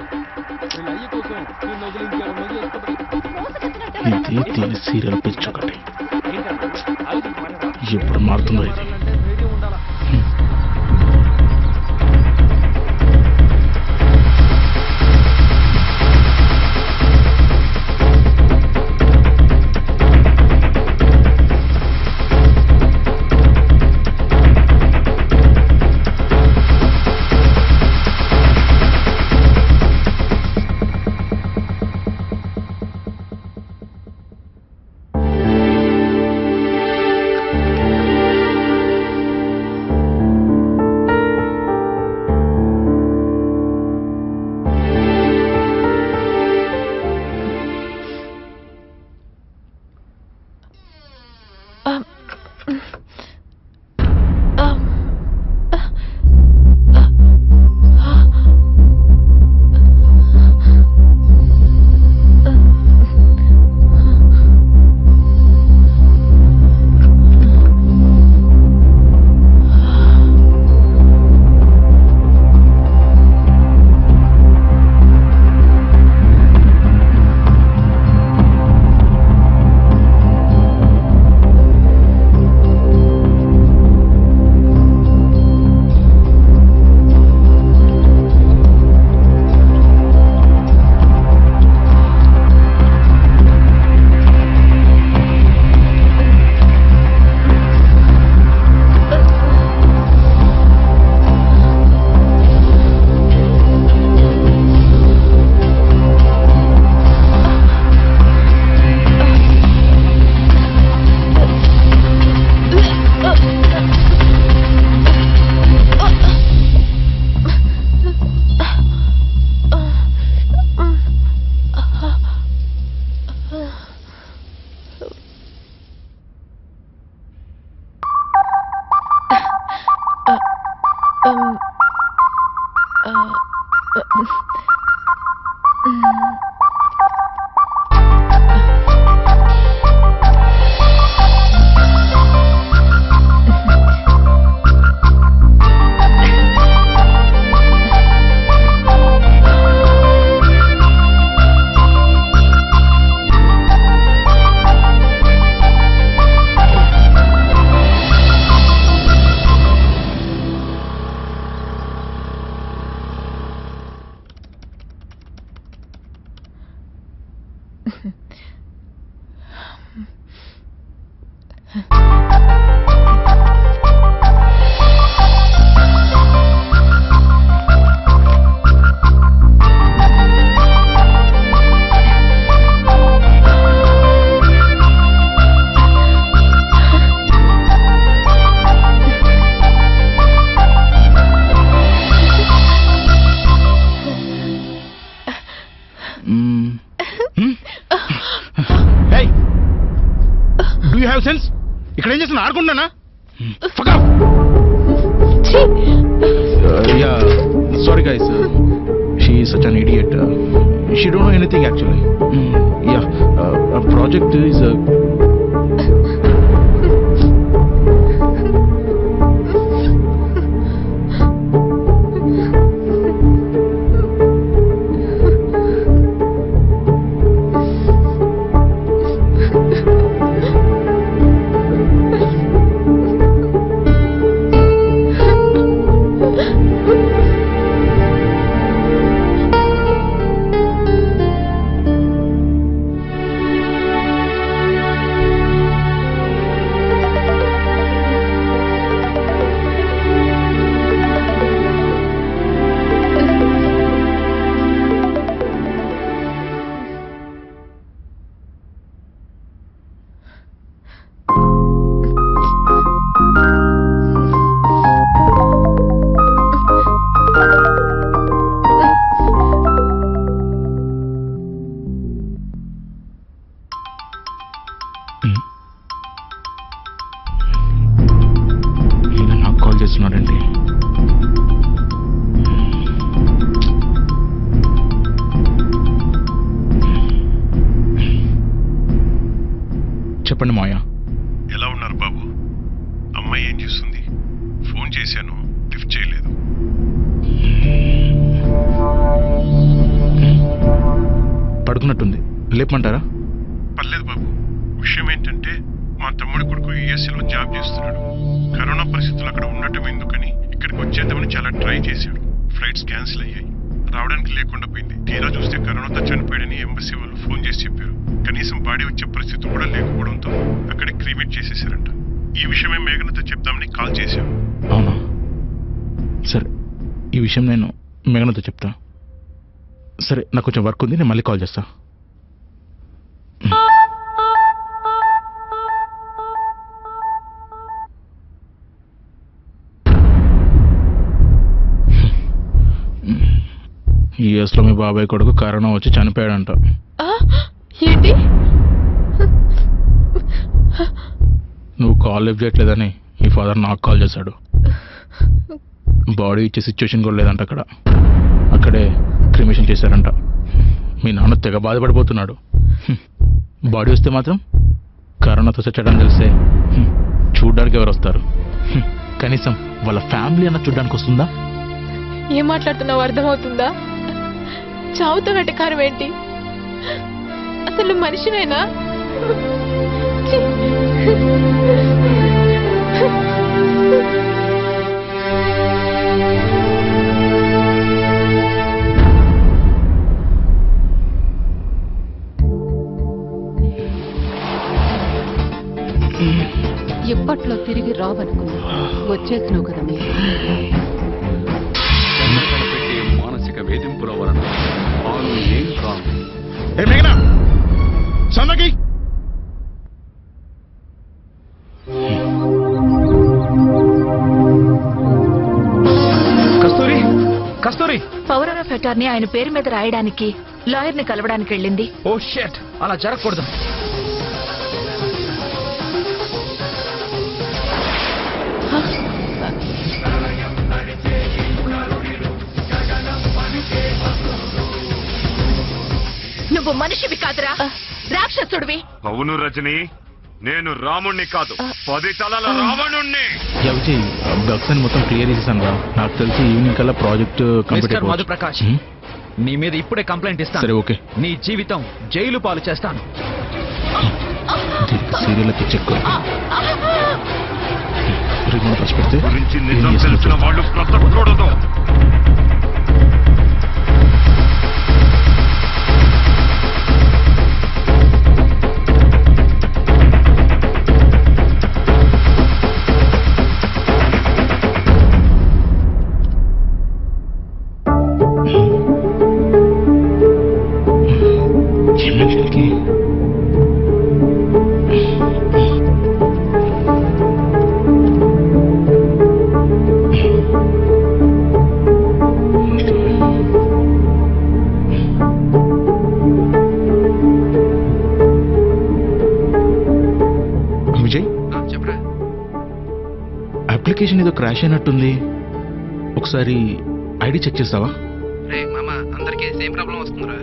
వీళ్ళ అయ్య కోసం నిన్ను వదిలించి ఎవరు ఇది సీరియల్ పిచ్ ఒకటి. ఎప్పుడు మారుతుందో ఇది. ఇక్కడ ఏం చేస్తున్నా ఆడుకుంటున్నా sorry guys she is such an idiot she don't know anything actually project is చేస్తున్నాడండి. చెప్పండి మాయా. ఎలా ఉన్నారు బాబు? అమ్మాయి ఏం చేస్తుంది? ఫోన్ చేశాను, లిఫ్ట్ చేయలేదు. పడుకున్నట్టుంది, లేపమంటారా? పర్లేదు బాబు. విషయం ఏంటంటే మా తమ్ముడి కొడుకు యుఎస్ఏలో జాబ్ చేస్తున్నాడు. కరోనా పరిస్థితులు అక్కడ ఉండటం ఎందుకని ఇక్కడికి వచ్చేద్దామని చాలా ట్రై చేశాడు. ఫ్లైట్స్ క్యాన్సిల్ అయ్యాయి, రావడానికి లేకుండా పోయింది. తీరా చూస్తే కరోనాతో చనిపోయాడని ఎంబసీ వాళ్ళు ఫోన్ చేసి చెప్పారు. కనీసం బాడీ వచ్చే పరిస్థితి కూడా లేకపోవడంతో అక్కడే క్రీమేట్ చేసేసారంట. ఈ విషయమే మేఘనతో చెప్దామని కాల్ చేశాను. అవునా, సరే, ఈ విషయం నేను మేఘనతో చెప్తా. సరే, నాకు కొంచెం వర్క్ ఉంది, నేను మళ్ళీ కాల్ చేస్తా. యుఎస్లో మీ బాబాయ్ కొడుకు కరోనా వచ్చి చనిపోయాడంట. ఏంటి? నువ్వు కాల్ లిఫ్ట్ చేయట్లేదని మీ ఫాదర్ నాకు కాల్ చేశాడు. బాడీ ఇచ్చే సిచ్యువేషన్ కూడా లేదంట అక్కడ. అక్కడే క్రిమేషన్ చేశారంట. మీ నాన్న తెగ బాధపడిపోతున్నాడు. బాడీ వస్తే మాత్రం కరోనాతో చచ్చడం తెలిసే చూడ్డానికి ఎవరు వస్తారు? కనీసం వాళ్ళ ఫ్యామిలీ అన్న చూడ్డానికి వస్తుందా? ఏం మాట్లాడుతున్నావు అర్థమవుతుందా? చావుతో వెటకారం ఏంటి? అసలు మనిషివేనా? ఎప్పట్లో తిరిగి రావనుకున్నా, వచ్చేసినావు కదా మీరు. మానసిక వేధింపుల వలన ఏం కాదు. కస్తూరి, కస్తూరి, పవర్ ఆఫ్ అటార్నీ ఆయన పేరు మీద రాయడానికి లాయర్ ని కలవడానికి వెళ్ళింది. ఓ షిట్, అలా జరగకూడదు. నువ్వు మనిషివి కాదురా, రాక్షసుడివి. అవును రజని, నేను రాముణ్ణి కాదు, 10 తలల రావణుణ్ణి. విజయ్ డ్రగ్స్ అని మొత్తం క్లియర్ చేసేసాను రా. నాకు తెలిసి ఈవినింగ్ కల్లా ప్రాజెక్ట్ కంప్లీట్ మిస్టర్ మధుప్రకాష్, నీ మీద ఇప్పుడే కంప్లైంట్ ఇస్తాను. సరే ఓకే. నీ జీవితం జైలు పాలు చేస్తాను. సీరియల్ చెక్ రిమోట్ ఫస్ట్ పెడితే గురించి నిజం తెలిసిన వాళ్ళు బ్రతకూడదు. అప్లికేషన్ ఏదో క్రాష్ అయినట్టుంది, ఒకసారి ఐడి చెక్ చేస్తావా? రే మామ, అందరికీ సేమ్ ప్రాబ్లం వస్తుందిరా.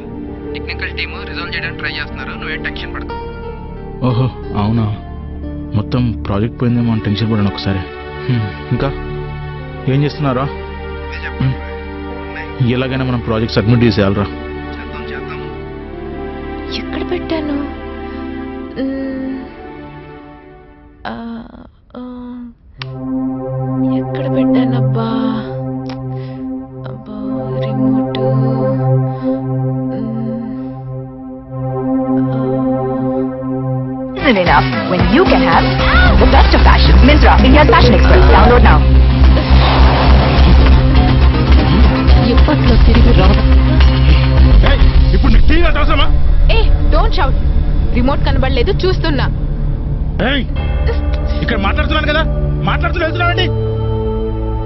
టెక్నికల్ టీమ్ రిజాల్వ్ చేయడానికి ట్రై చేస్తున్నారు, నువ్వేం టెన్షన్ పడతావు. ఓహో అవునా, మొత్తం ప్రాజెక్ట్ పోయిందేమో అని టెన్షన్ పడాను ఒకసారి. ఇంకా ఏం చేస్తున్నారా? ఎలాగైనా మనం ప్రాజెక్ట్ సబ్మిట్ చేసేయాలరా. ఎక్కడ పెట్టాను? ఎక్కడ పెట్టానబ్బా? అబ్బా remote. Isn't enough when you can have the best of fashion. Myntra, India's fashion expert. Download now. ఇప్పట్లో తిరిగి రాదు. ఇప్పుడు నీకు టీవీ అవసరమా? ఏ డోంట్ షౌట్. రిమోట్ కనబడలేదు, చూస్తున్నా. ఇక్కడ మాట్లాడుతున్నాను కదా, మాట్లాడుతూ వెళ్తున్నానండి.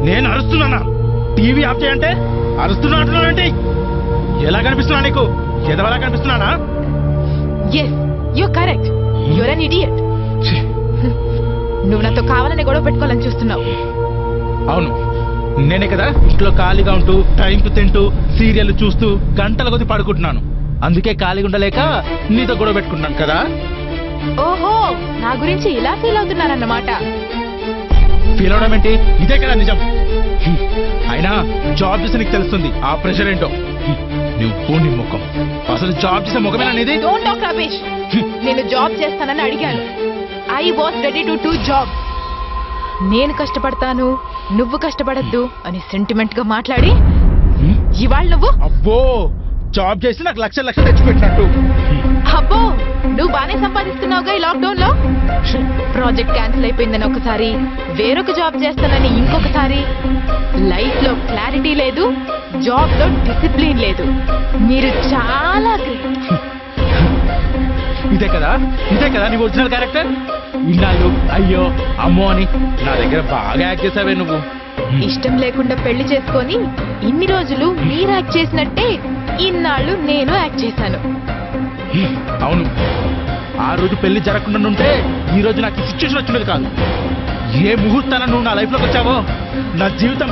నేను అరుస్తున్నానా? టీవీ ఆఫ్ చేయంటే అరుస్తున్నా అంటున్నానండి. ఎలా కనిపిస్తున్నా నీకు? ఎదవలా కనిపిస్తున్నానా? Yes you correct. Your an idiot. నువ్వు నాతో కావాలని గొడవ పెట్టుకోవాలని చూస్తున్నావు. అవును, నేనే కదా ఇంట్లో ఖాళీగా ఉంటూ టైంకు తింటూ సీరియల్ చూస్తూ గంటల కొద్ది పడుకుంటున్నాను. అందుకే ఖాళీగా ఉండలేక నీతో గొడవ పెట్టుకుంటున్నాను కదా. ఓహో, నా గురించి ఇలా ఫీల్ అవుతున్నారన్నమాట. ఫీల్ అవడం ఏంటి? ఇదే కదా నిజం. అయినా జాబ్ చేస్తే నీకు తెలుస్తుంది ఆ ప్రెషర్ ఏంటో. నువ్వు పోనీ ముఖం, అసలు జాబ్ చేసే ముఖమేనా అనేది? Don't talk Ramesh. నేను జాబ్ చేస్తానని అడిగాను. I was ready to do job. నేను కష్టపడతాను, నువ్వు కష్టపడద్దు అని సెంటిమెంట్ గా మాట్లాడి ఇవాళ నువ్వు అబ్బో జాబ్ చేసి నాకు లక్షలు లక్షలు తెచ్చిపెట్టినట్టు. అబ్బో నువ్వు బానే సంపాదిస్తున్నావుగా ఈ లాక్డౌన్ లో. ప్రాజెక్ట్ క్యాన్సిల్ అయిపోయిందని ఒకసారి, వేరొక జాబ్ చేస్తానని ఇంకొకసారి. లైఫ్ లో క్లారిటీ లేదు, జాబ్ లో డిసిప్లిన్ లేదు. మీరు చాలా గ్రేట్. ఇదే కదా నీ ఒరిజినల్ క్యారెక్టర్. ఇన్నాళ్ళు అయ్యో అమ్మో అని నా దగ్గర బాగా యాక్ట్ చేసావే నువ్వు. ఇష్టం లేకుండా పెళ్లి చేసుకొని ఇన్ని రోజులు మీరు యాక్ట్ చేసినట్టే ఇన్నాళ్ళు నేను యాక్ట్ చేశాను. అవును, ఆ రోజు పెళ్లి జరగకుండా ఉంటే ఈ రోజు నాకు ఈ సిచ్యువేషన్ వచ్చినది కాదు. ఏ ముహూర్తాన నువ్వు నా లైఫ్ లోకి వచ్చావో నా జీవితం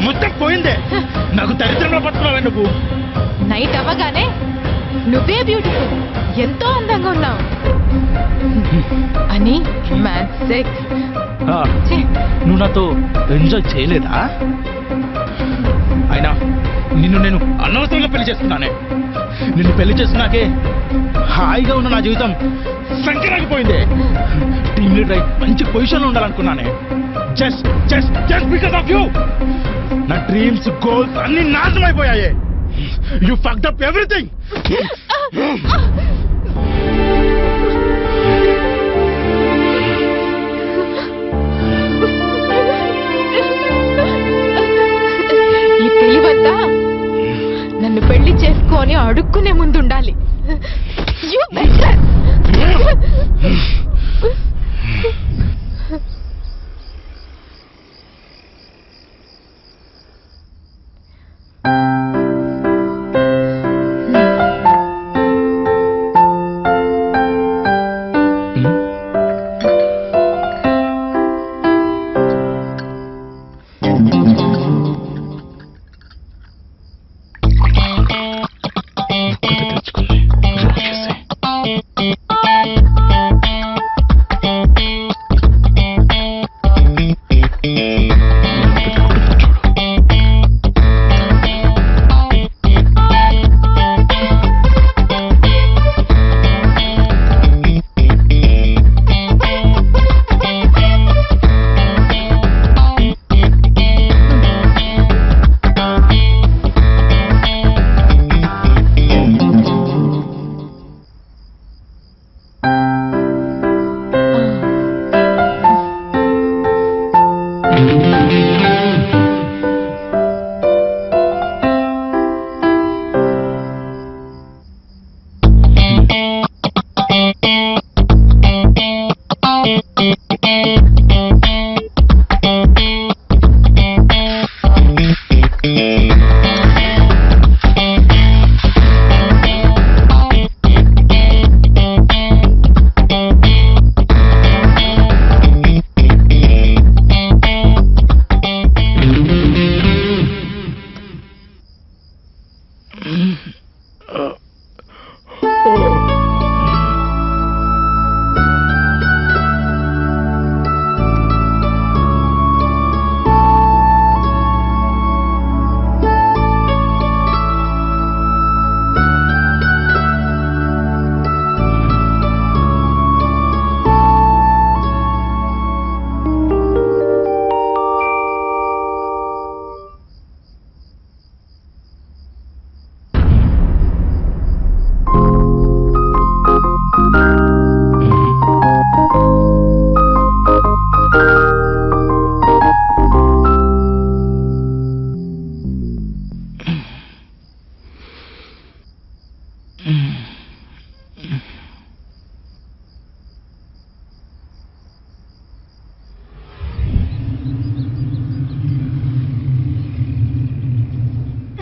మొత్తం పోయిందే. నాకు దరిద్రంలో పట్టుకున్నావే నువ్వు. నైట్ అవ్వగానే నువ్వే బ్యూటిఫుల్, ఎంతో అందంగా ఉన్నావు అని మ్యాన్ సెక్స్. నువ్వు నాతో ఎంజాయ్ చేయలేదా? అయినా నిన్ను నేను అనవసరంగా పెళ్లి చేసుకున్నానే. నిన్ను పెళ్లి చేసుకున్నాకే హాయిగా ఉన్న నా జీవితం సంకరాగిపోయిందే. టీమ్ లీడర్ అయి మంచి పొజిషన్లో ఉండాలనుకున్నానే. జస్ట్ బికాస్ ఆఫ్ యూ నా డ్రీమ్స్ గోల్స్ అన్ని నాశనం అయిపోయాయే. You fucked up everything. ఈ తెలివంతా నన్ను పెళ్లి చేసుకొని అడుక్కునే ముందు ఉండాలి. You better.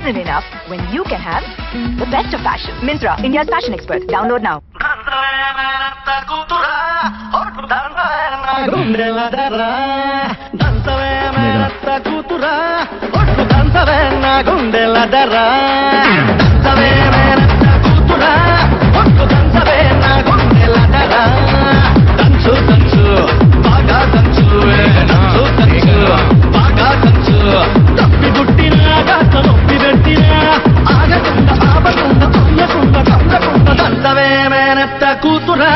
exceptional enough when you can have the best of fashion. Myntra, India's fashion expert. Download now. కూతురా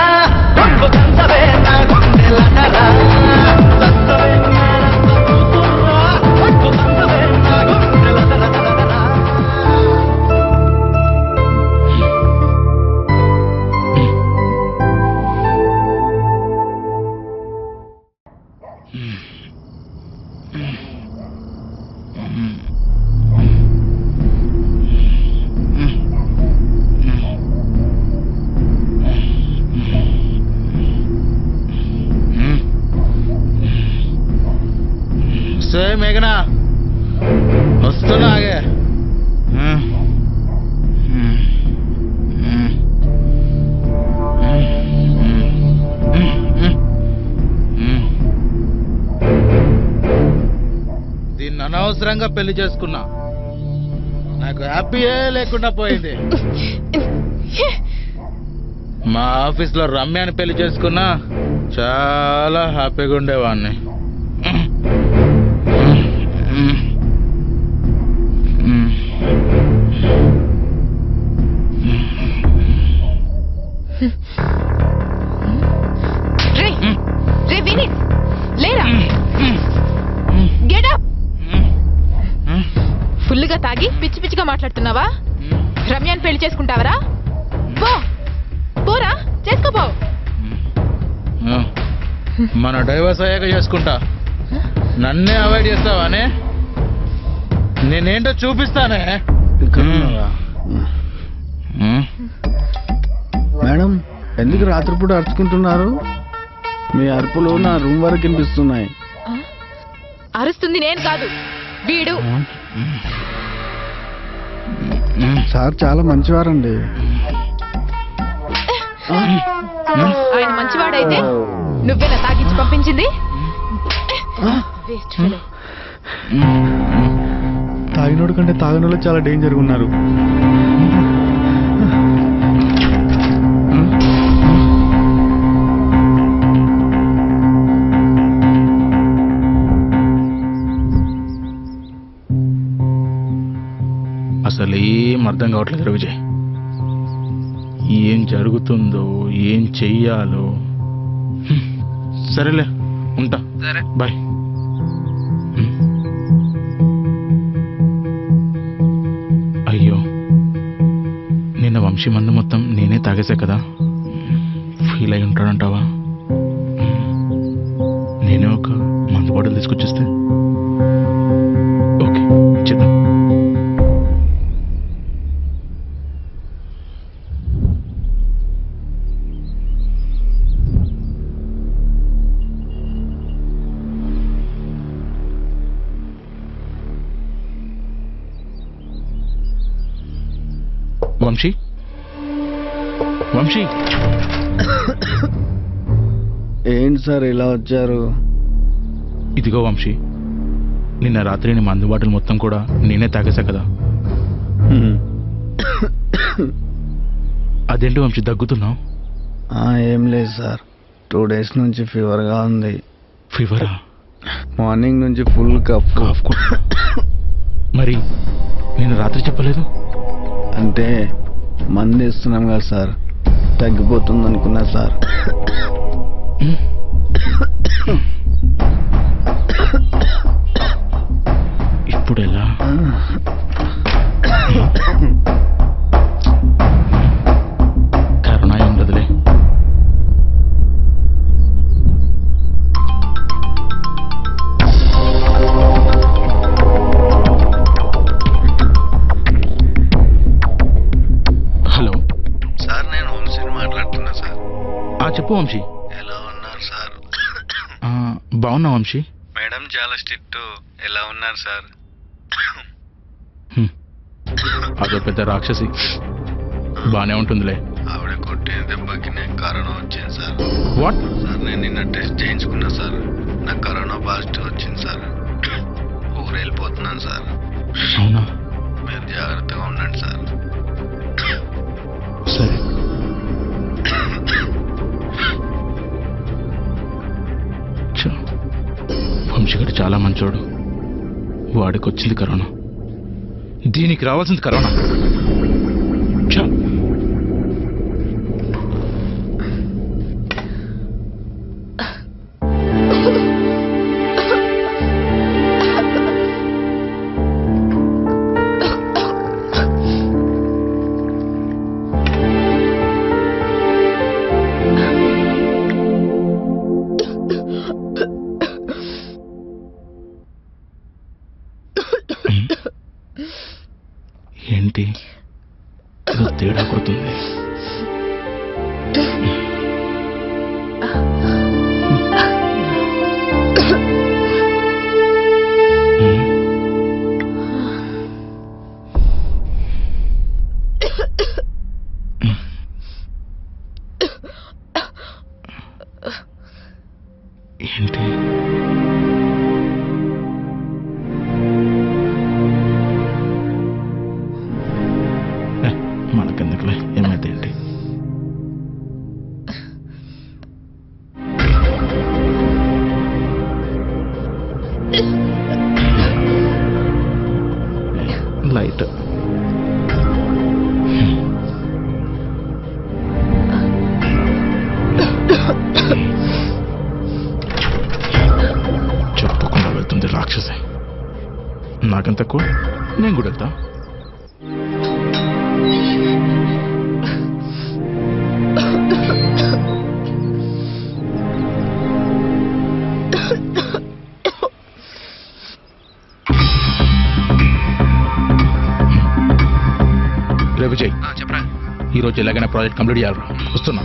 మేఘనా వస్తున్నా ఆగే దీన్ని అనవసరంగా పెళ్లి చేసుకున్నా నాకు హ్యాపీయే లేకుండా పోయింది మా ఆఫీస్లో రమ్యాని పెళ్లి చేసుకున్నా చాలా హ్యాపీగా ఉండేవాడిని ఫుల్గా తాగి పిచ్చి పిచ్చిగా మాట్లాడుతున్నావా? రమ్యాన్ని పెళ్లి చేసుకుంటావరా? పోరా చేసుకోపో. మన డైవర్స్ అయ్యాక చేసుకుంటా. నన్నే అవాయిడ్ చేస్తావానే? నేనేంటో చూపిస్తానే. మేడం ఎందుకు రాత్రిపూట అరుచుకుంటున్నారు? మీ అరుపులు నా రూమ్ వరకు వినిపిస్తున్నాయి. అరుస్తుంది నేను కాదు, వీడు. సార్ చాలా మంచివారండి. ఆయన మంచివాడైతే నువ్వేనా తాగించి పంపించింది? తాగినోడు కంటే తాగినోళ్ళు చాలా డేంజర్గా ఉన్నారు. అసలు ఏం అర్థం కావట్లేదు విజయ్. ఏం జరుగుతుందో ఏం చెయ్యాలో. సరేలే ఉంటా. బాయ్. అయ్యో నిన్న వంశీ మందు మొత్తం నేనే తాగేసా కదా. ఫీల్ అయి ఉంటాడంటావా? నేనే ఒక మందు బాటిల్ తీసుకొచ్చేస్తే ఓకే చేద్దాం. వంశీ వంశీ ఏంటి సార్ ఇలా వచ్చారు? ఇదిగో వంశీ, నిన్న రాత్రి నీ మందు బాటిల్ మొత్తం కూడా నేనే తాగేసా కదా. అదేంటి వంశీ దగ్గుతున్నావు? ఏం లేదు సార్, 2 days నుంచి ఫీవర్గా ఉంది. ఫీవరా? మార్నింగ్ నుంచి ఫుల్ కఫ్. మరి నేను రాత్రి చెప్పలేదు? అంటే మందు ఇస్తున్నాం కదా సార్, తగ్గిపోతుంది అనుకున్నా సార్. ఇప్పుడు ఎలా? కరోనా ఉండదులే. హలో సార్, నేను వంశీని మాట్లాడుతున్నా సార్. చెప్పు వంశీ. ఎలా ఉన్నారు సార్? బాగున్నా వంశీ. మేడం చాలా స్ట్రిక్ట్. ఎలా ఉన్నారు సార్? అదో పెద్ద రాక్షసి, బానే ఉంటుందిలే. ఆవిడ కొట్టిన దెబ్బకి నేను కరోనా వచ్చింది సార్. వాట్ సార్ నేను నిన్న టెస్ట్ చేయించుకున్నా సార్, నాకు కరోనా పాజిటివ్ వచ్చింది సార్. ఊరు వెళ్ళిపోతున్నాను సార్. అవునా? మీరు జాగ్రత్తగా ఉండండి సార్. సరే. వంశీగడు చాలా మంచోడు, వాడికి వచ్చింది కరోనా, దీనికి రావాల్సింది కరోనా. ఏంటి ఏదో తేడా కొడుతుంది. ఏంటి మనకెందుకులే, ఏమైతే ఏంటి. లైట్ చెప్పకుండా వెళ్తుంది రాక్షసి. నాకెంత తక్కువ, నేను కూడా వెళ్తా. రే విజయ్, చెప్పరా? ఈరోజు ఎలాగైనా ప్రాజెక్ట్ కంప్లీట్ చేయాలరా. వస్తున్నా.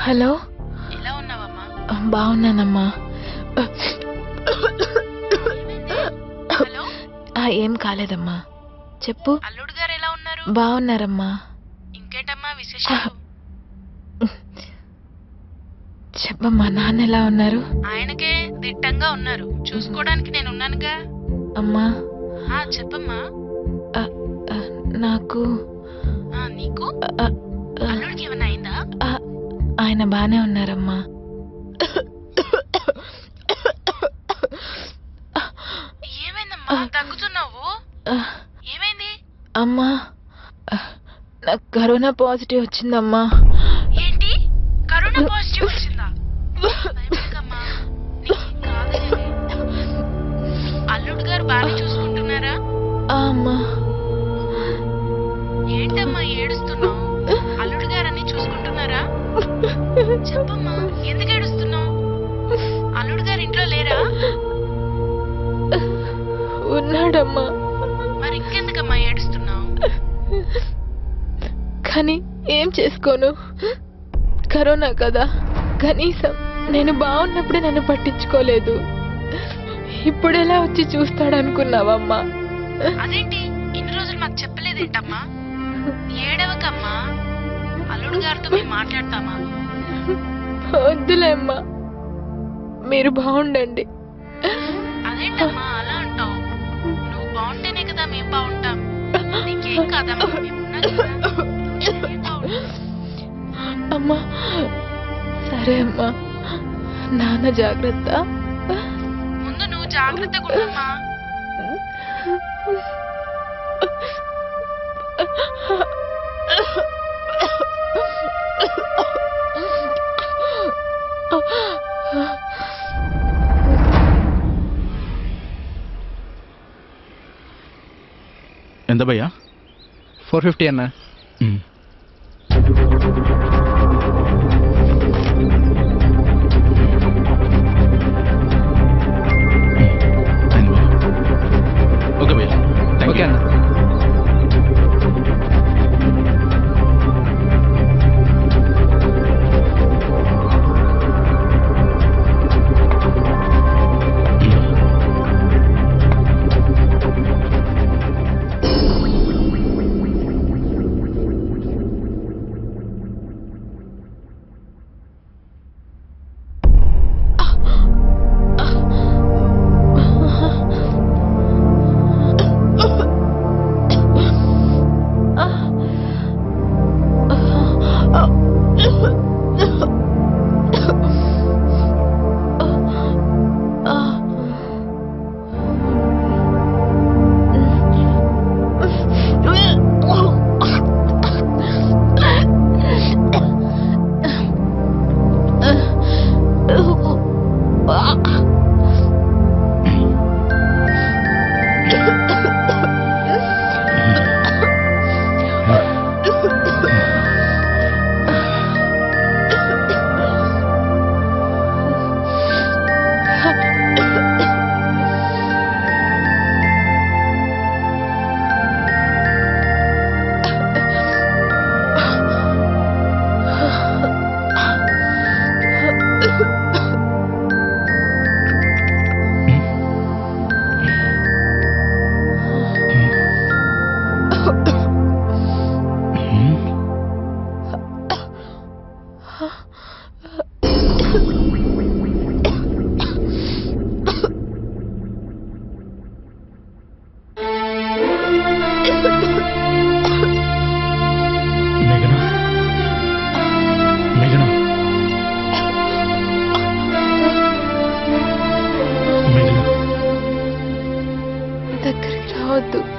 హలో, ఎలా ఉన్నావమ్మా? బాగున్నానమ్మా. ఏం కాలేదమ్మా, చెప్పు. అల్లుడు గారు ఎలా ఉన్నారు? బాగున్నారమ్మా. ఇంకేటమ్మా విశేషాలు? చెప్పమ్మా, నాన్న ఎలా ఉన్నారు? ఆయనకే దిట్టంగా ఉన్నారు, చూసుకోవడానికి నేను ఉన్నానుగా. అమ్మా చెప్పమ్మా. నాకు నీకు అల్లుడికి ఏమన్నా అయిందా? ఆయన బానే ఉన్నారమ్మా. ఏమైందమ్మా, తగ్గుతున్నావు? ఏమైంది అమ్మా? నాకు కరోనా పాజిటివ్ వచ్చిందమ్మా. ఏంటి, కరోనా పాజిటివ్ వచ్చిందా? చెప్పమ్మా, ఎందుకు ఏడుస్తున్నావు? అల్లుడు గారు ఇంట్లో లేరా? ఉన్నాడమ్మా. మరి ఇంకెందుకమ్మా ఏడుస్తున్నావు? కానీ ఏం చేసుకోను, కరోనా కదా. కనీసం నేను బాగున్నప్పుడే నన్ను పట్టించుకోలేదు. ఇప్పుడెలా వచ్చి చూస్తాడనుకున్నావమ్మా? అదేంటి ఇన్ని రోజులు మాకు చెప్పలేదేంటమ్మా? ఏడవకమ్మా, అల్లుడు గారితో మేము మాట్లాడతామా? వద్దులే అమ్మా, మీరు బాగుండండి. అదేంటమ్మా అలా అంటావు? నువ్వు బాగుంటేనే కదా మేము బాగుంటాం. నీకేం కాదమ్మా, మేమున్నాం కదా. అమ్మా సరే అమ్మా, నాన్న జాగ్రత్త. ముందు నువ్వు జాగ్రత్తగా ఉండమ్మా. ఎంత భయ్యా? 450 అన్నా. ఓకే భయ్యా, ఓకే అన్న.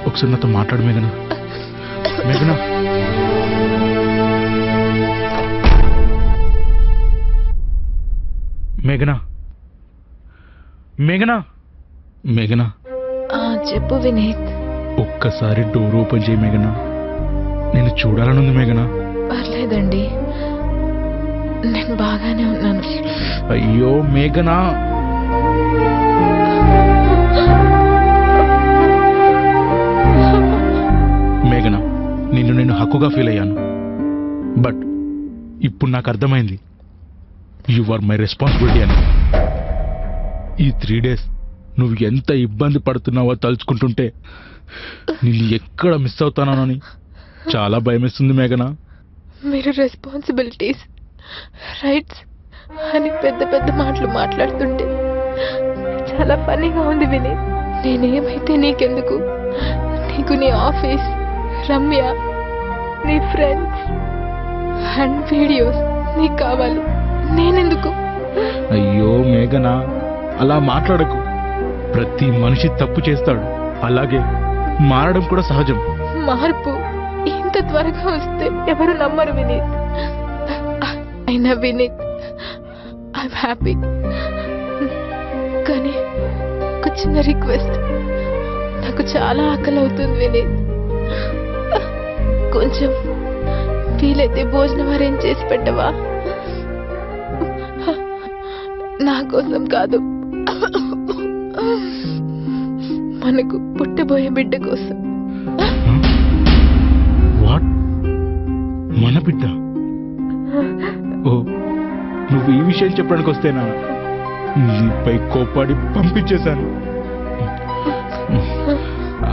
ఒకసారి నాతో మాట్లాడు మేఘనా. మేఘనా మేఘనా మేఘనా మేఘనా చెప్పు వినీత్. ఒక్కసారి డోర్ ఓపెన్ చేయి మేఘనా, నేను చూడాలనుంది మేఘనా. పర్లేదండి, నేను బాగానే ఉన్నాను. అయ్యో మేఘనా. మేఘనా, నిన్ను నేను హక్కుగా ఫీల్ అయ్యాను, బట్ ఇప్పుడు నాకు అర్థమైంది యు ఆర్ మై రెస్పాన్సిబిలిటీ అని. ఈ 3 days నువ్వు ఎంత ఇబ్బంది పడుతున్నావో తలుచుకుంటుంటే నిన్ను ఎక్కడ మిస్ అవుతానని చాలా భయమేస్తుంది మేఘనా. మీరు రెస్పాన్సిబిలిటీస్, రైట్స్ అని పెద్ద పెద్ద మాటలు మాట్లాడుతుంటే చాలా ఫన్నీగా ఉంది వినీత్. నేనేమైతే నీకెందుకు? నీకు నీ ఆఫీస్, రమ్య, నీ ఫ్రెండ్స్ అండ్ వీడియోస్ నీకు కావాలి, నేనెందుకు? అయ్యో మేఘనా, అలా మాట్లాడకు. ప్రతి మనిషి తప్పు చేస్తాడు, అలాగే మారడం కూడా సహజం. మార్పు ఇంత త్వరగా వస్తే ఎవరు నమ్మరు వినీత్. అయినా వినీత్, ఐఎమ్ హ్యాపీ. కానీ ఒక చిన్న రిక్వెస్ట్, నాకు చాలా ఆకలి అవుతుంది వినీత్. కొంచెం వీలైతే భోజనం అరేంజ్ చేసి పెట్టవా? నా కోసం కాదు, మనకు పుట్టబోయే బిడ్డ కోసం. వాట్? మన బిడ్డ? ఓ, నువ్వు ఈ విషయం చెప్పడానికి వస్తేనా నీపై కోపాడి పంపించేశాను.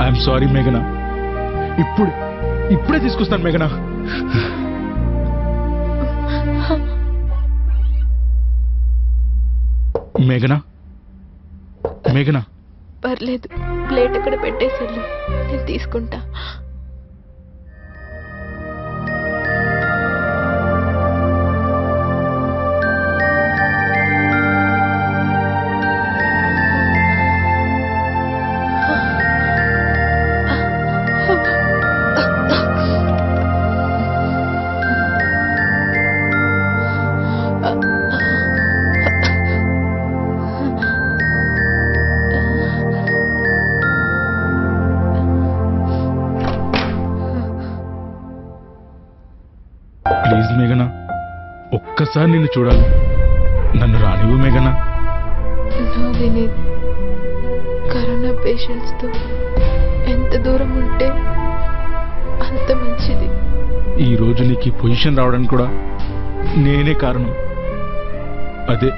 ఐఎమ్ సారీ మేఘనా. ఇప్పుడే తీసుకొస్తాను మేఘనా. మేఘనా, మేఘనా. పర్లేదు, ప్లేట్ అక్కడ పెట్టేసాను, నేను తీసుకుంటా. ప్లీజ్ మేఘనా, ఒక్కసారి నిన్ను చూడాలి, నన్ను రానివ్వు మేఘనా. నో వినీత్, కరోనా పేషెంట్స్తో ఎంత దూరం ఉంటే అంత మంచిది. ఈ రోజు నీకు ఈ పొజిషన్ రావడానికి కూడా నేనే కారణం. అదే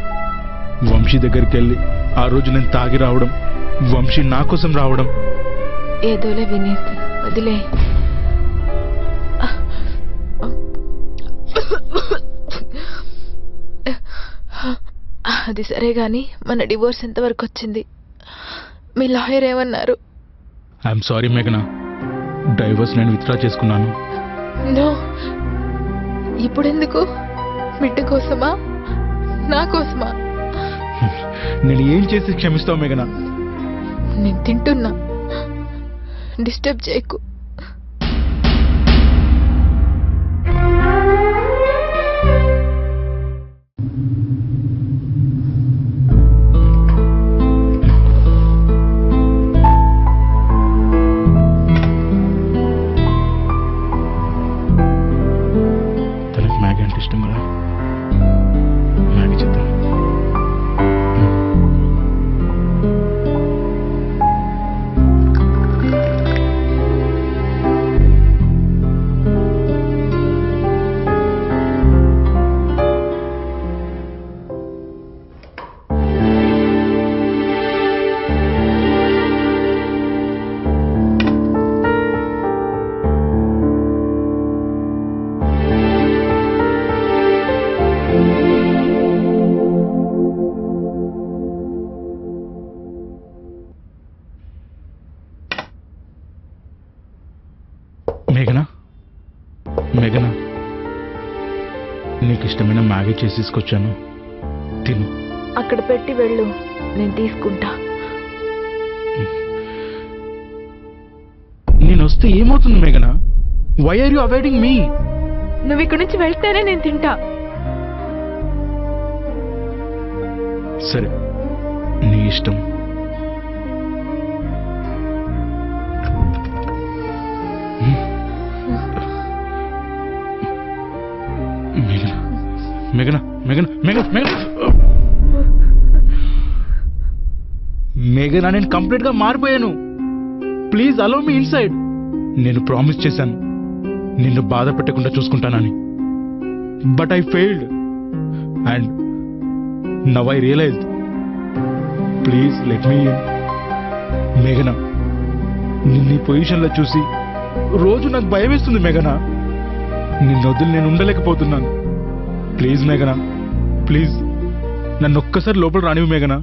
వంశీ దగ్గరికి వెళ్ళి ఆ రోజు నేను తాగి రావడం, వంశీ నా కోసం రావడం. ఏదోలే వినీత్, వదిలే. అది సరే గాని, మన డివోర్స్ ఎంతవరకు వచ్చింది? మీ లాయర్ ఏమన్నారు? ఐఎమ్ సారీ మేఘనా, డైవర్స్ నేను విత్డ్రా చేసుకున్నాను. నో, ఇప్పుడెందుకు? బిడ్డ కోసమా, నా కోసమా? నేను ఏం చేసి క్షమిస్తావు మేఘనా? నేను తింటున్నా, డిస్టర్బ్ చేయకు. తనకు మ్యాగీ అంటే ఇష్టం కదా, మ్యాగీ చేద్దాం. మేఘనా, మేఘనా, నీకు ఇష్టమైన మ్యాగీ చేసి తీసుకొచ్చాను, తిను. అక్కడ పెట్టి వెళ్ళు, నేను తీసుకుంటా. నేను వస్తే ఏమవుతుంది మేఘనా? వై ఆర్ యు అవాయిడింగ్ మీ? నువ్వు ఇక్కడి నుంచి వెళ్తేనే నేను తింటా. సరే, నీ ఇష్టం. మేఘనా, మేఘనా, మేఘనా, మేఘనా, మేఘనా, నేను కంప్లీట్ గా మారిపోయాను. Please allow me inside. నేను ప్రామిస్ చేశాను నిన్ను బాధ పెట్టకుండా చూసుకుంటానని, but I failed and now I realised. Please let me in. మేఘనా, నిన్ను ఈ పొజిషన్లో చూసి రోజు నాకు భయం వేస్తుంది మేఘనా. నిన్ను వదిలి నేను ఉండలేకపోతున్నాను. ప్లీజ్ మేఘనా, ప్లీజ్ నన్ను ఒక్కసారి లోపల రానివ్వు మేఘనా.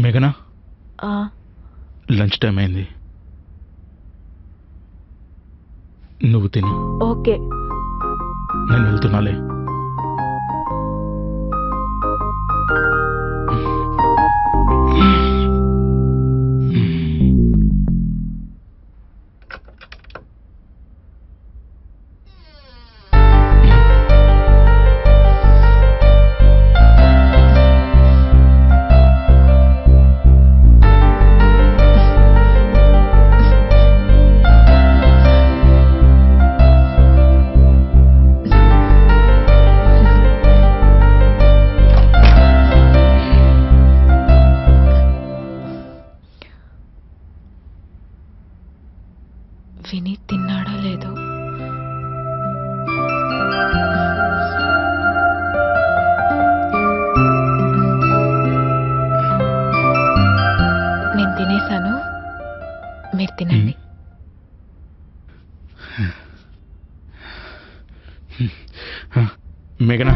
మేఘనా లంచ్ టైం అయింది, నువ్వు తిని. ఓకే, నేను వెళ్తున్నాలే. వినీత్ తిన్నాడో లేదో. నేను తినేశాను, మీరు తినండి. మేఘనా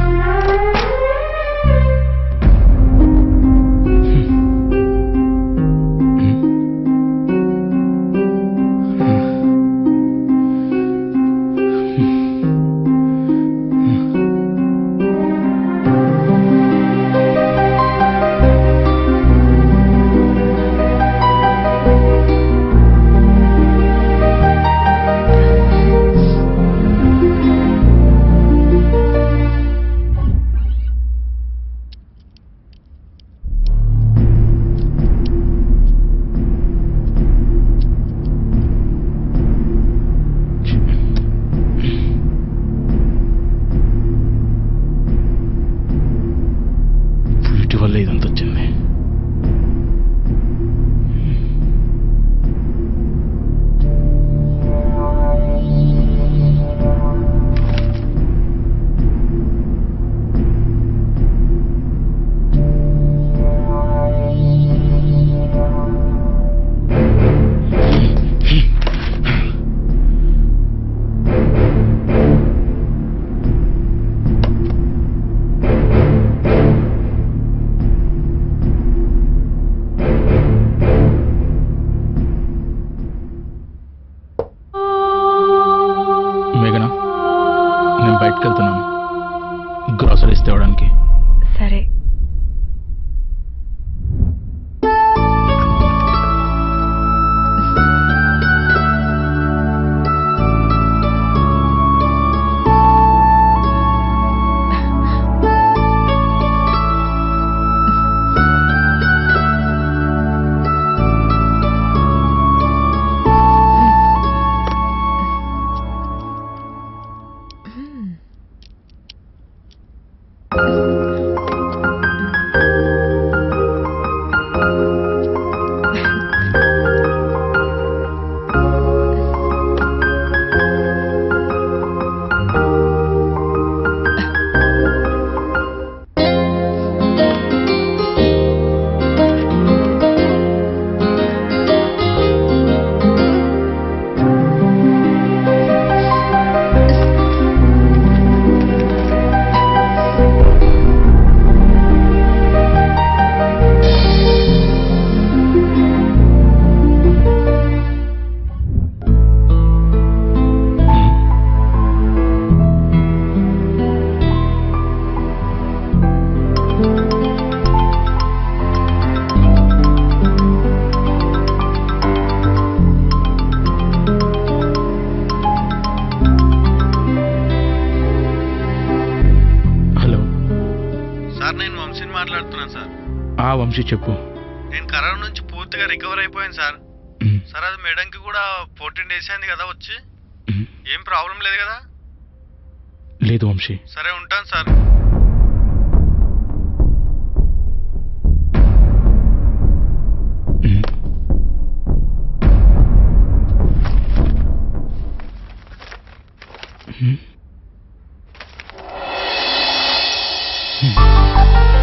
వీటి వల్ల ఇదంతా వచ్చింది. మేఘనా నేను బయటకు వెళ్తున్నాను గ్రాసరీస్ తేవడానికి. సరే. సార్ నేను వంశీని మాట్లాడుతున్నాను సార్. వంశీ చెప్పు. నేను కరోనా నుంచి పూర్తిగా రికవర్ అయిపోయాను సార్. సార్ అది మేడంకి కూడా 14 days అయింది కదా వచ్చి. ఏం ప్రాబ్లం లేదు కదా? లేదు వంశీ. సరే ఉంటాను సార్. Hmm.